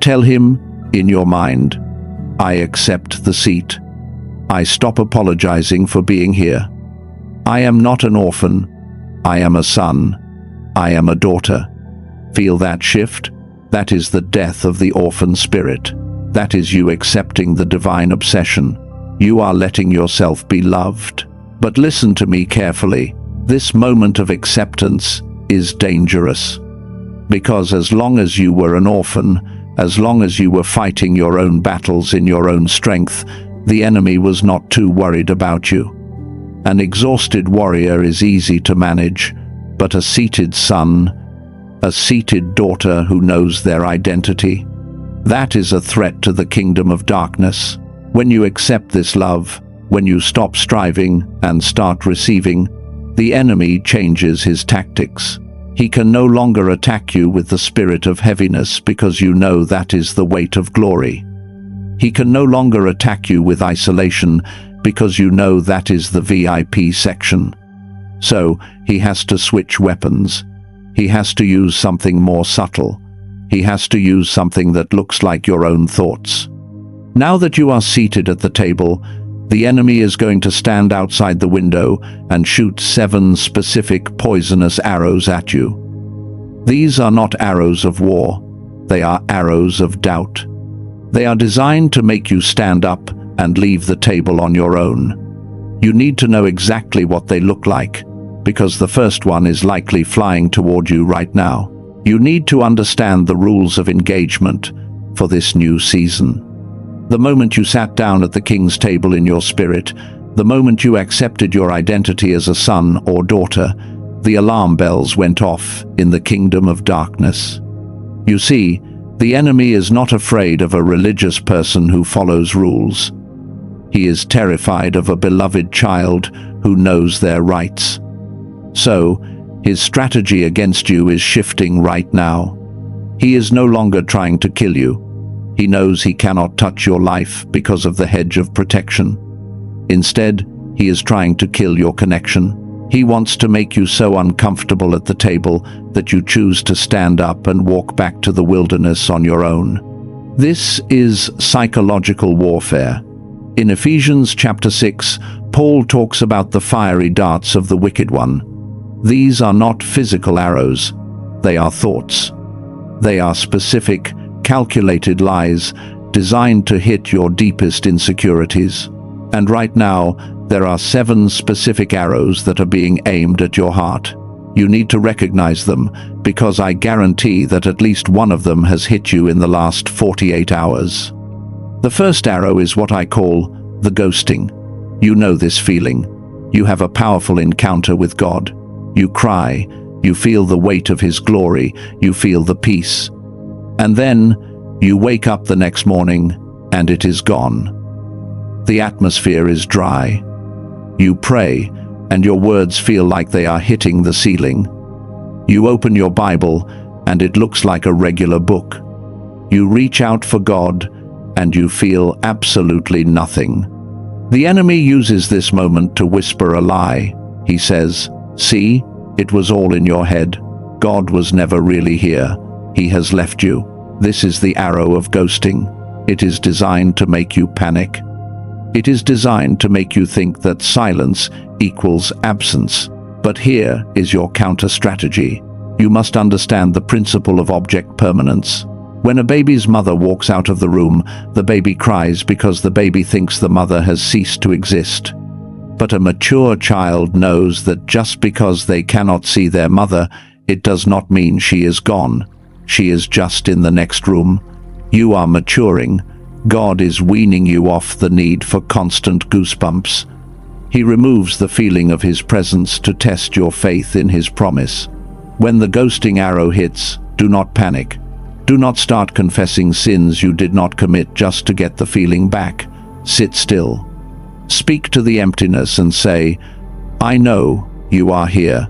Tell him, in your mind, "I accept the seat. I stop apologizing for being here. I am not an orphan. I am a son. I am a daughter." Feel that shift? That is the death of the orphan spirit. That is you accepting the divine obsession. You are letting yourself be loved. But listen to me carefully. This moment of acceptance is dangerous. Because as long as you were an orphan, as long as you were fighting your own battles in your own strength, the enemy was not too worried about you. An exhausted warrior is easy to manage, but a seated son, a seated daughter who knows their identity, that is a threat to the kingdom of darkness. When you accept this love, when you stop striving and start receiving, the enemy changes his tactics. He can no longer attack you with the spirit of heaviness because you know that is the weight of glory. He can no longer attack you with isolation because you know that is the VIP section. So, he has to switch weapons. He has to use something more subtle. He has to use something that looks like your own thoughts. Now that you are seated at the table, the enemy is going to stand outside the window and shoot 7 specific poisonous arrows at you. These are not arrows of war. They are arrows of doubt. They are designed to make you stand up and leave the table on your own. You need to know exactly what they look like, because the first one is likely flying toward you right now. You need to understand the rules of engagement for this new season. The moment you sat down at the king's table in your spirit, the moment you accepted your identity as a son or daughter, the alarm bells went off in the kingdom of darkness. You see, the enemy is not afraid of a religious person who follows rules. He is terrified of a beloved child who knows their rights. So, his strategy against you is shifting right now. He is no longer trying to kill you. He knows he cannot touch your life because of the hedge of protection. Instead, he is trying to kill your connection. He wants to make you so uncomfortable at the table that you choose to stand up and walk back to the wilderness on your own. This is psychological warfare. In Ephesians chapter 6, Paul talks about the fiery darts of the wicked one. These are not physical arrows. They are thoughts. They are specific, calculated lies designed to hit your deepest insecurities. And right now, there are 7 specific arrows that are being aimed at your heart. You need to recognize them, because I guarantee that at least one of them has hit you in the last 48 hours. The first arrow is what I call the ghosting. You know this feeling. You have a powerful encounter with God. You cry. You feel the weight of His glory. You feel the peace. And then, you wake up the next morning, and it is gone. The atmosphere is dry. You pray, and your words feel like they are hitting the ceiling. You open your Bible, and it looks like a regular book. You reach out for God, and you feel absolutely nothing. The enemy uses this moment to whisper a lie. He says, "See, it was all in your head. God was never really here. He has left you." This is the arrow of ghosting. It is designed to make you panic. It is designed to make you think that silence equals absence. But here is your counter-strategy. You must understand the principle of object permanence. When a baby's mother walks out of the room, the baby cries because the baby thinks the mother has ceased to exist. But a mature child knows that just because they cannot see their mother, it does not mean she is gone. She is just in the next room. You are maturing. God is weaning you off the need for constant goosebumps. He removes the feeling of His presence to test your faith in His promise. When the ghosting arrow hits, do not panic. Do not start confessing sins you did not commit just to get the feeling back. Sit still. Speak to the emptiness and say, "I know you are here.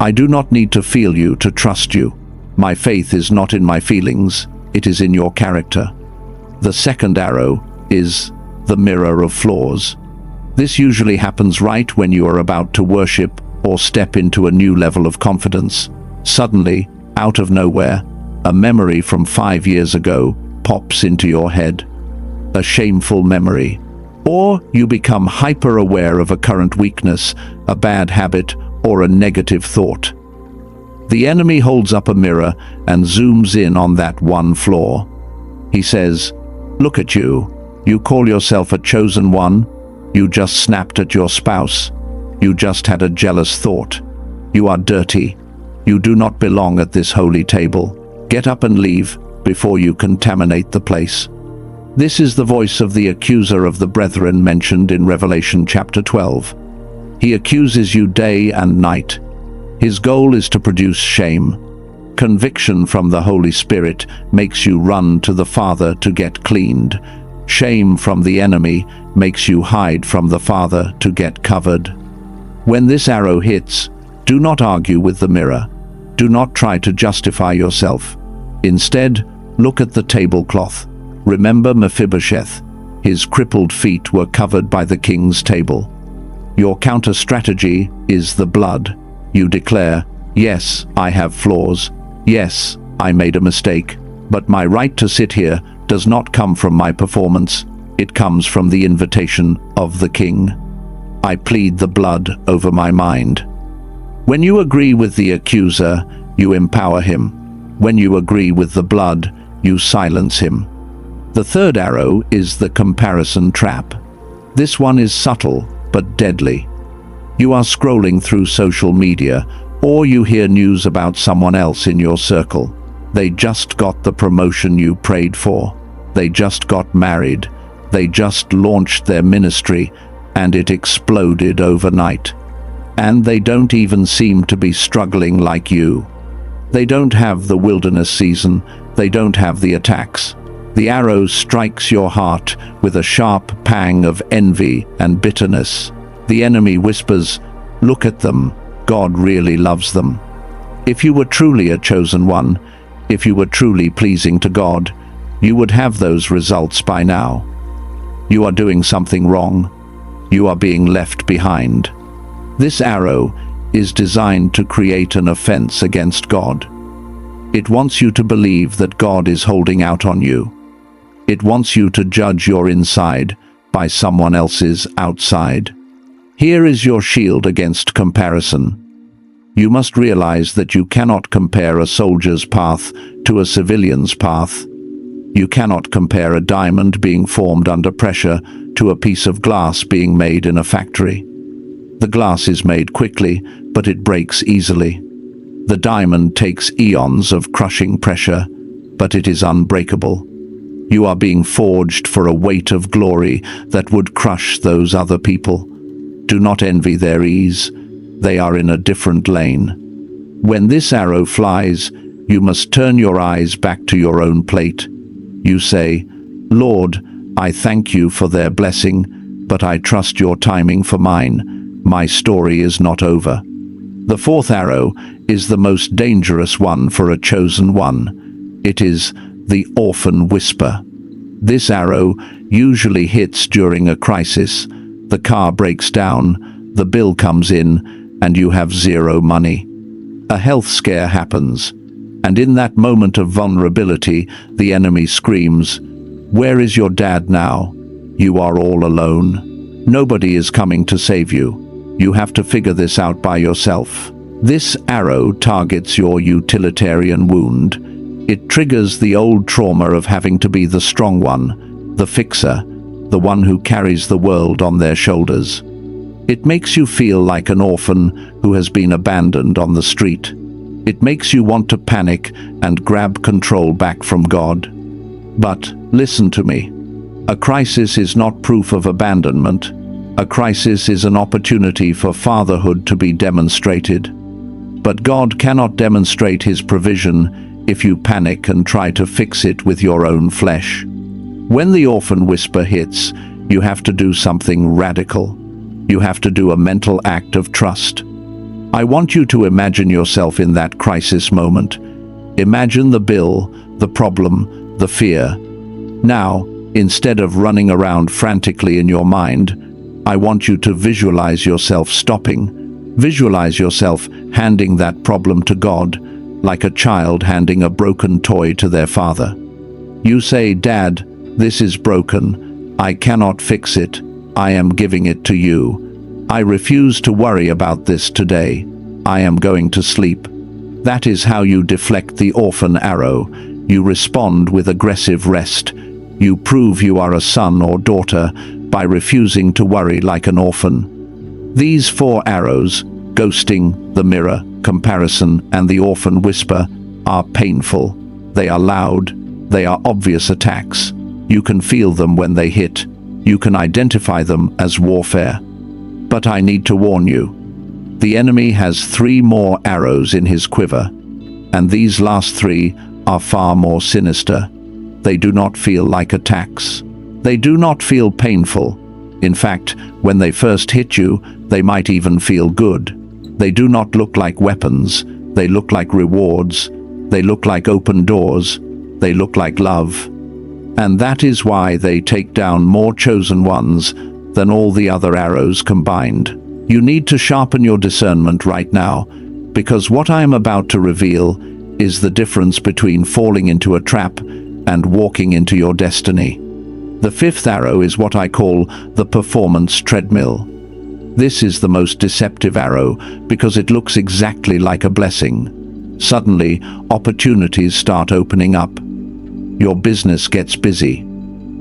I do not need to feel you to trust you. My faith is not in my feelings, it is in your character." The second arrow is the mirror of flaws. This usually happens right when you are about to worship or step into a new level of confidence. Suddenly, out of nowhere, a memory from 5 years ago pops into your head. A shameful memory. Or you become hyper-aware of a current weakness, a bad habit, or a negative thought. The enemy holds up a mirror and zooms in on that one flaw. He says, "Look at you. You call yourself a chosen one. You just snapped at your spouse. You just had a jealous thought. You are dirty. You do not belong at this holy table. Get up and leave before you contaminate the place." This is the voice of the accuser of the brethren mentioned in Revelation chapter 12. He accuses you day and night. His goal is to produce shame. Conviction from the Holy Spirit makes you run to the Father to get cleaned. Shame from the enemy makes you hide from the Father to get covered. When this arrow hits, do not argue with the mirror. Do not try to justify yourself. Instead, look at the tablecloth. Remember Mephibosheth. His crippled feet were covered by the king's table. Your counter-strategy is the blood. You declare, yes, I have flaws. Yes, I made a mistake. But my right to sit here does not come from my performance. It comes from the invitation of the king. I plead the blood over my mind. When you agree with the accuser, you empower him. When you agree with the blood, you silence him. The third arrow is the comparison trap. This one is subtle but deadly. You are scrolling through social media, or you hear news about someone else in your circle. They just got the promotion you prayed for. They just got married. They just launched their ministry, and it exploded overnight. And they don't even seem to be struggling like you. They don't have the wilderness season. They don't have the attacks. The arrow strikes your heart with a sharp pang of envy and bitterness. The enemy whispers, "Look at them. God really loves them." If you were truly a chosen one, if you were truly pleasing to God, you would have those results by now. You are doing something wrong. You are being left behind. This arrow is designed to create an offense against God. It wants you to believe that God is holding out on you. It wants you to judge your inside by someone else's outside. Here is your shield against comparison. You must realize that you cannot compare a soldier's path to a civilian's path. You cannot compare a diamond being formed under pressure to a piece of glass being made in a factory. The glass is made quickly, but it breaks easily. The diamond takes eons of crushing pressure, but it is unbreakable. You are being forged for a weight of glory that would crush those other people. Do not envy their ease. They are in a different lane. When this arrow flies, you must turn your eyes back to your own plate. You say, "Lord, I thank you for their blessing, but I trust your timing for mine. My story is not over." The fourth arrow is the most dangerous one for a chosen one. It is the orphan whisper. This arrow usually hits during a crisis. The car breaks down, the bill comes in, and you have zero money. A health scare happens, and in that moment of vulnerability, the enemy screams, "Where is your dad now? You are all alone. Nobody is coming to save you. You have to figure this out by yourself." This arrow targets your utilitarian wound. It triggers the old trauma of having to be the strong one, the fixer, the one who carries the world on their shoulders. It makes you feel like an orphan who has been abandoned on the street. It makes you want to panic and grab control back from God. But listen to me. A crisis is not proof of abandonment. A crisis is an opportunity for fatherhood to be demonstrated. But God cannot demonstrate his provision if you panic and try to fix it with your own flesh. When the orphan whisper hits, you have to do something radical. You have to do a mental act of trust. I want you to imagine yourself in that crisis moment. Imagine the bill, the problem, the fear. Now, instead of running around frantically in your mind, I want you to visualize yourself stopping. Visualize yourself handing that problem to God, like a child handing a broken toy to their father. You say, "Dad, this is broken. I cannot fix it. I am giving it to you. I refuse to worry about this today. I am going to sleep." That is how you deflect the orphan arrow. You respond with aggressive rest. You prove you are a son or daughter by refusing to worry like an orphan. These four arrows, ghosting, the mirror, comparison, and the orphan whisper, are painful. They are loud. They are obvious attacks. You can feel them when they hit. You can identify them as warfare. But I need to warn you. The enemy has 3 more arrows in his quiver, and these last 3 are far more sinister. They do not feel like attacks. They do not feel painful. In fact, when they first hit you, they might even feel good. They do not look like weapons. They look like rewards. They look like open doors. They look like love. And that is why they take down more chosen ones than all the other arrows combined. You need to sharpen your discernment right now, because what I am about to reveal is the difference between falling into a trap and walking into your destiny. The fifth arrow is what I call the performance treadmill. This is the most deceptive arrow because it looks exactly like a blessing. Suddenly, opportunities start opening up. Your business gets busy.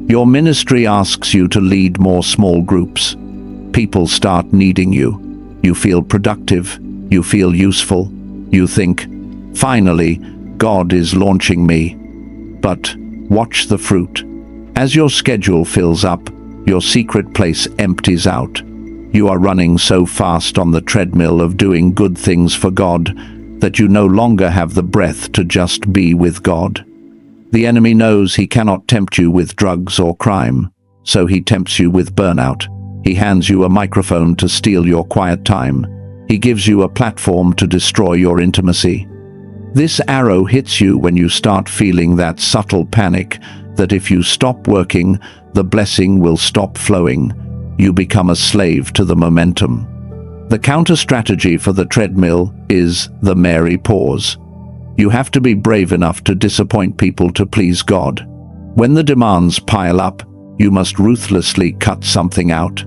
Your ministry asks you to lead more small groups. People start needing you. You feel productive. You feel useful. You think, finally, God is launching me. But watch the fruit. As your schedule fills up, your secret place empties out. You are running so fast on the treadmill of doing good things for God that you no longer have the breath to just be with God. The enemy knows he cannot tempt you with drugs or crime, so he tempts you with burnout. He hands you a microphone to steal your quiet time. He gives you a platform to destroy your intimacy. This arrow hits you when you start feeling that subtle panic that if you stop working, the blessing will stop flowing. You become a slave to the momentum. The counter-strategy for the treadmill is the Mary pause. You have to be brave enough to disappoint people to please God. When the demands pile up, you must ruthlessly cut something out.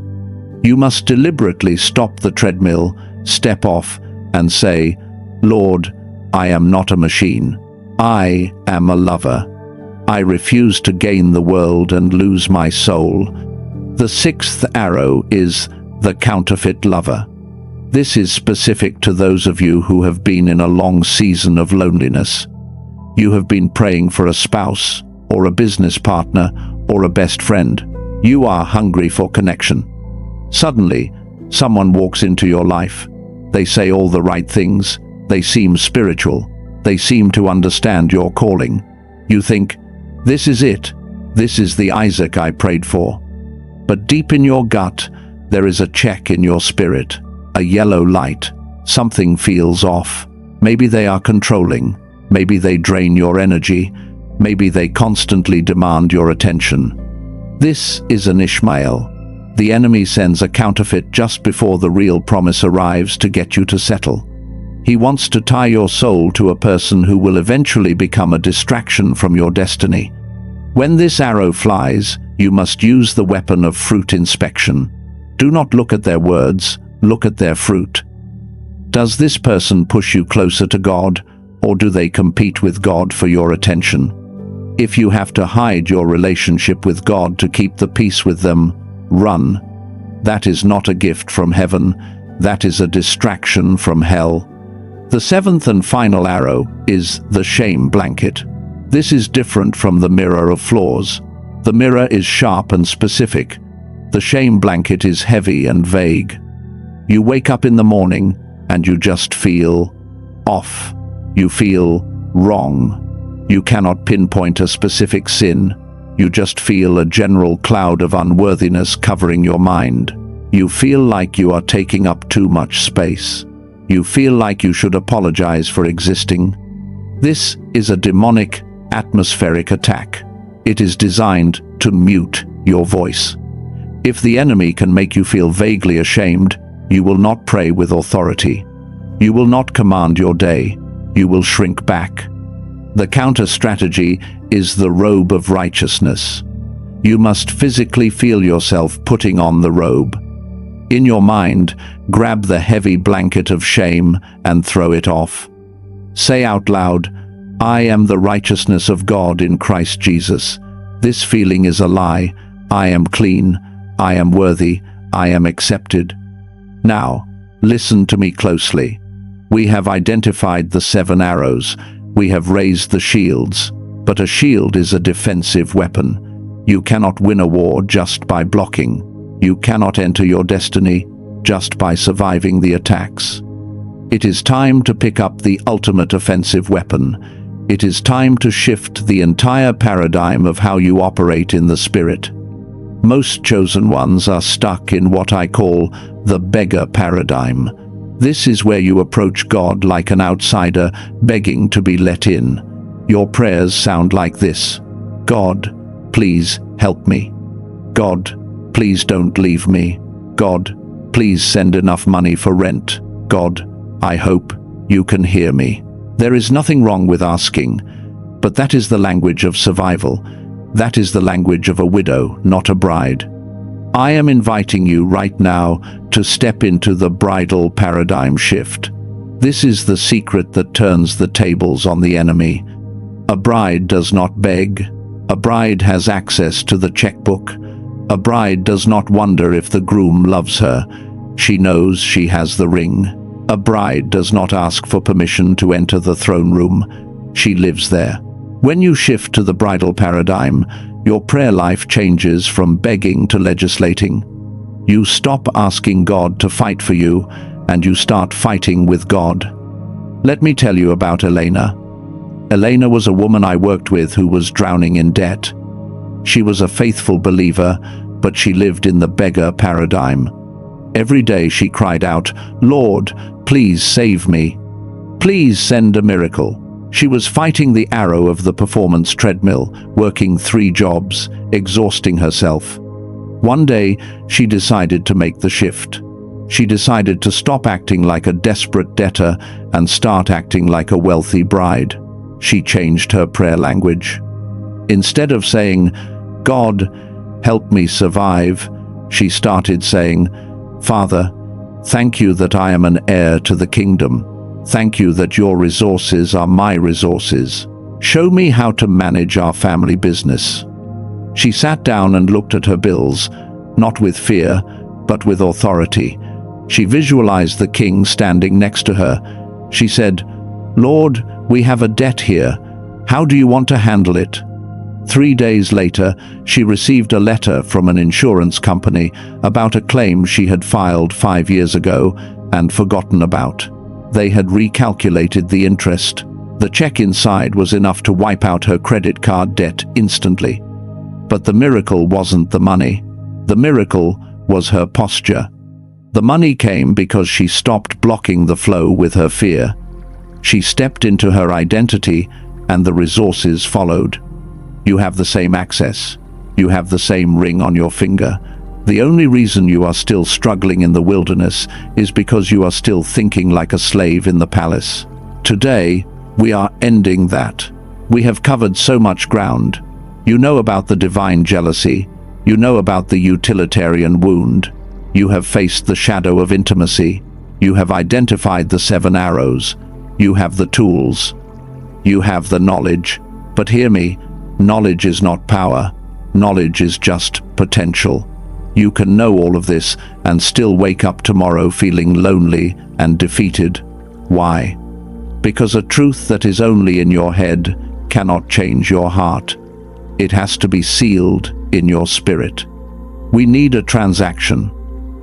You must deliberately stop the treadmill, step off, and say, "Lord, I am not a machine. I am a lover. I refuse to gain the world and lose my soul." The sixth arrow is the counterfeit lover. This is specific to those of you who have been in a long season of loneliness. You have been praying for a spouse, or a business partner, or a best friend. You are hungry for connection. Suddenly, someone walks into your life. They say all the right things. They seem spiritual. They seem to understand your calling. You think, this is it. This is the Isaac I prayed for. But deep in your gut, there is a check in your spirit, a yellow light. Something feels off. Maybe they are controlling. Maybe they drain your energy. Maybe they constantly demand your attention. This is an Ishmael. The enemy sends a counterfeit just before the real promise arrives to get you to settle. He wants to tie your soul to a person who will eventually become a distraction from your destiny. When this arrow flies, you must use the weapon of fruit inspection. Do not look at their words, look at their fruit. Does this person push you closer to God, or do they compete with God for your attention? If you have to hide your relationship with God to keep the peace with them, run. That is not a gift from heaven. That is a distraction from hell. The seventh and final arrow is the shame blanket. This is different from the mirror of flaws. The mirror is sharp and specific. The shame blanket is heavy and vague. You wake up in the morning and you just feel off. You feel wrong. You cannot pinpoint a specific sin. You just feel a general cloud of unworthiness covering your mind. You feel like you are taking up too much space. You feel like you should apologize for existing. This is a demonic, atmospheric attack. It is designed to mute your voice. If the enemy can make you feel vaguely ashamed, you will not pray with authority. You will not command your day. You will shrink back. The counter-strategy is the robe of righteousness. You must physically feel yourself putting on the robe. In your mind, grab the heavy blanket of shame and throw it off. Say out loud, "I am the righteousness of God in Christ Jesus. This feeling is a lie. I am clean. I am worthy. I am accepted." Now, listen to me closely. We have identified the 7 arrows. We have raised the shields. But a shield is a defensive weapon. You cannot win a war just by blocking. You cannot enter your destiny just by surviving the attacks. It is time to pick up the ultimate offensive weapon. It is time to shift the entire paradigm of how you operate in the Spirit. Most chosen ones are stuck in what I call the beggar paradigm. This is where you approach God like an outsider, begging to be let in. Your prayers sound like this: God, please help me. God, please don't leave me. God, please send enough money for rent. God, I hope you can hear me. There is nothing wrong with asking, but that is the language of survival. That is the language of a widow, not a bride. I am inviting you right now to step into the bridal paradigm shift. This is the secret that turns the tables on the enemy. A bride does not beg. A bride has access to the checkbook. A bride does not wonder if the groom loves her. She knows she has the ring. A bride does not ask for permission to enter the throne room. She lives there. When you shift to the bridal paradigm, your prayer life changes from begging to legislating. You stop asking God to fight for you, and you start fighting with God. Let me tell you about Elena. Elena was a woman I worked with who was drowning in debt. She was a faithful believer, but she lived in the beggar paradigm. Every day she cried out, "Lord, please save me. Please send a miracle." She was fighting the arrow of the performance treadmill, working 3 jobs, exhausting herself. One day, she decided to make the shift. She decided to stop acting like a desperate debtor and start acting like a wealthy bride. She changed her prayer language. Instead of saying, "God, help me survive," she started saying, "Father, thank you that I am an heir to the kingdom. Thank you that your resources are my resources. Show me how to manage our family business." She sat down and looked at her bills, not with fear, but with authority. She visualized the king standing next to her. She said, "Lord, we have a debt here. How do you want to handle it?" 3 days later, she received a letter from an insurance company about a claim she had filed 5 years ago and forgotten about. They had recalculated the interest. The check inside was enough to wipe out her credit card debt instantly. But the miracle wasn't the money. The miracle was her posture. The money came because she stopped blocking the flow with her fear. She stepped into her identity, and the resources followed. You have the same access. You have the same ring on your finger. The only reason you are still struggling in the wilderness is because you are still thinking like a slave in the palace. Today, we are ending that. We have covered so much ground. You know about the divine jealousy. You know about the utilitarian wound. You have faced the shadow of intimacy. You have identified the 7 arrows. You have the tools. You have the knowledge. But hear me, knowledge is not power. Knowledge is just potential. You can know all of this and still wake up tomorrow feeling lonely and defeated. Why? Because a truth that is only in your head cannot change your heart. It has to be sealed in your spirit. We need a transaction.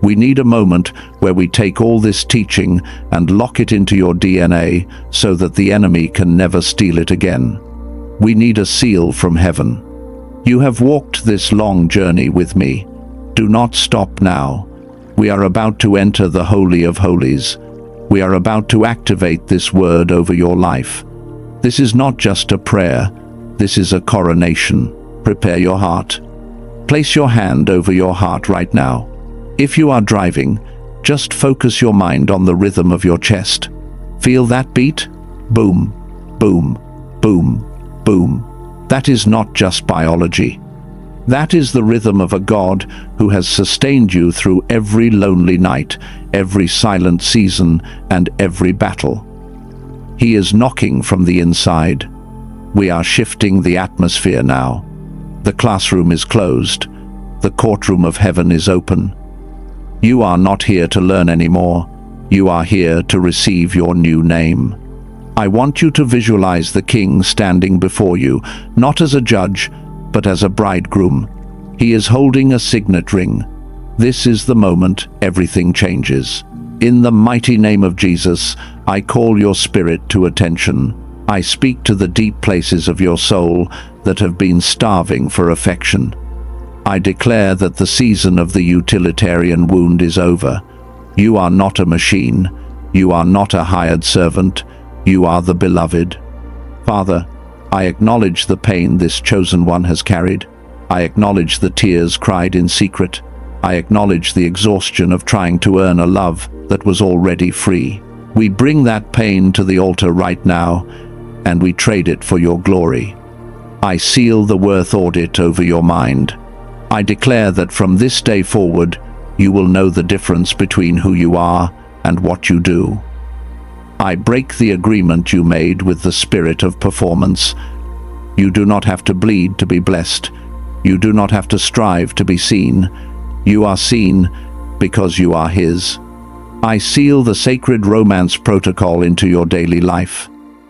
We need a moment where we take all this teaching and lock it into your DNA so that the enemy can never steal it again. We need a seal from heaven. You have walked this long journey with me. Do not stop now. We are about to enter the Holy of Holies. We are about to activate this word over your life. This is not just a prayer. This is a coronation. Prepare your heart. Place your hand over your heart right now. If you are driving, just focus your mind on the rhythm of your chest. Feel that beat? Boom, boom, boom, boom. That is not just biology. That is the rhythm of a God who has sustained you through every lonely night, every silent season, and every battle. He is knocking from the inside. We are shifting the atmosphere now. The classroom is closed. The courtroom of heaven is open. You are not here to learn anymore. You are here to receive your new name. I want you to visualize the king standing before you, not as a judge, but as a bridegroom. He is holding a signet ring. This is the moment everything changes. In the mighty name of Jesus, I call your spirit to attention. I speak to the deep places of your soul that have been starving for affection. I declare that the season of the utilitarian wound is over. You are not a machine. You are not a hired servant. You are the beloved. Father, I acknowledge the pain this chosen one has carried. I acknowledge the tears cried in secret. I acknowledge the exhaustion of trying to earn a love that was already free. We bring that pain to the altar right now, and we trade it for your glory. I seal the worth audit over your mind. I declare that from this day forward, you will know the difference between who you are and what you do. I break the agreement you made with the spirit of performance. You do not have to bleed to be blessed. You do not have to strive to be seen. You are seen because you are His. I seal the sacred romance protocol into your daily life.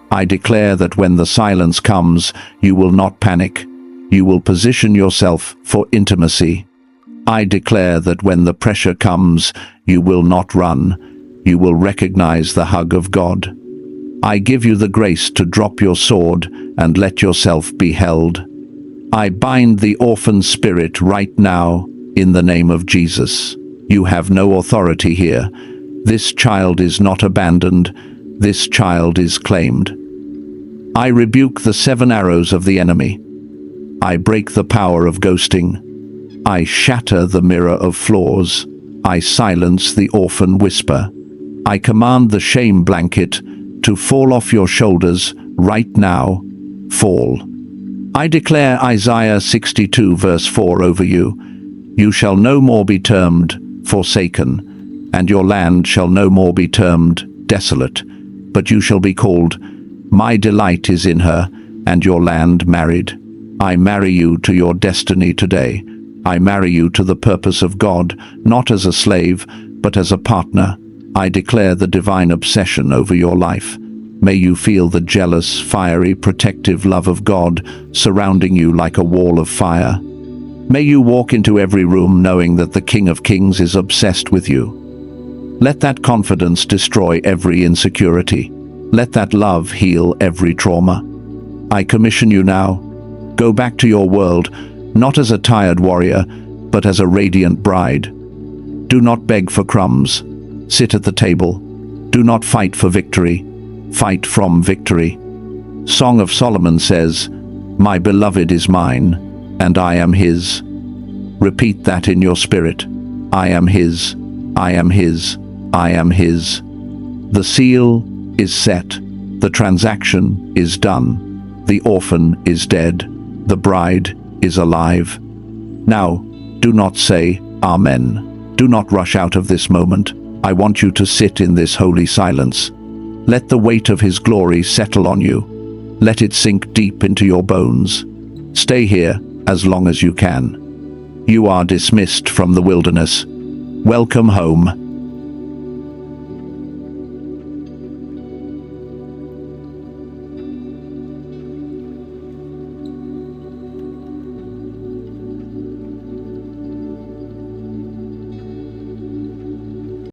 I declare that when the silence comes, you will not panic. You will position yourself for intimacy. I declare that when the pressure comes, you will not run. You will recognize the hug of God. I give you the grace to drop your sword and let yourself be held. I bind the orphan spirit right now in the name of Jesus. You have no authority here. This child is not abandoned. This child is claimed. I rebuke the 7 arrows of the enemy. I break the power of ghosting. I shatter the mirror of flaws. I silence the orphan whisper. I command the shame blanket to fall off your shoulders right now. Fall. I declare Isaiah 62 verse 4 over you. You shall no more be termed forsaken, and your land shall no more be termed desolate, but you shall be called, My delight is in her, and your land married. I marry you to your destiny today. I marry you to the purpose of God, not as a slave, but as a partner. I declare the divine obsession over your life. May you feel the jealous, fiery, protective love of God surrounding you like a wall of fire. May you walk into every room knowing that the King of Kings is obsessed with you. Let that confidence destroy every insecurity. Let that love heal every trauma. I commission you now. Go back to your world, not as a tired warrior, but as a radiant bride. Do not beg for crumbs. Sit at the table. Do not fight for victory. Fight from victory. Song of Solomon says, My beloved is mine, and I am his. Repeat that in your spirit. I am his. I am his. I am his. The seal is set. The transaction is done. The orphan is dead. The bride is alive. Now, do not say, Amen. Do not rush out of this moment. I want you to sit in this holy silence. Let the weight of His glory settle on you. Let it sink deep into your bones. Stay here as long as you can. You are dismissed from the wilderness. Welcome home.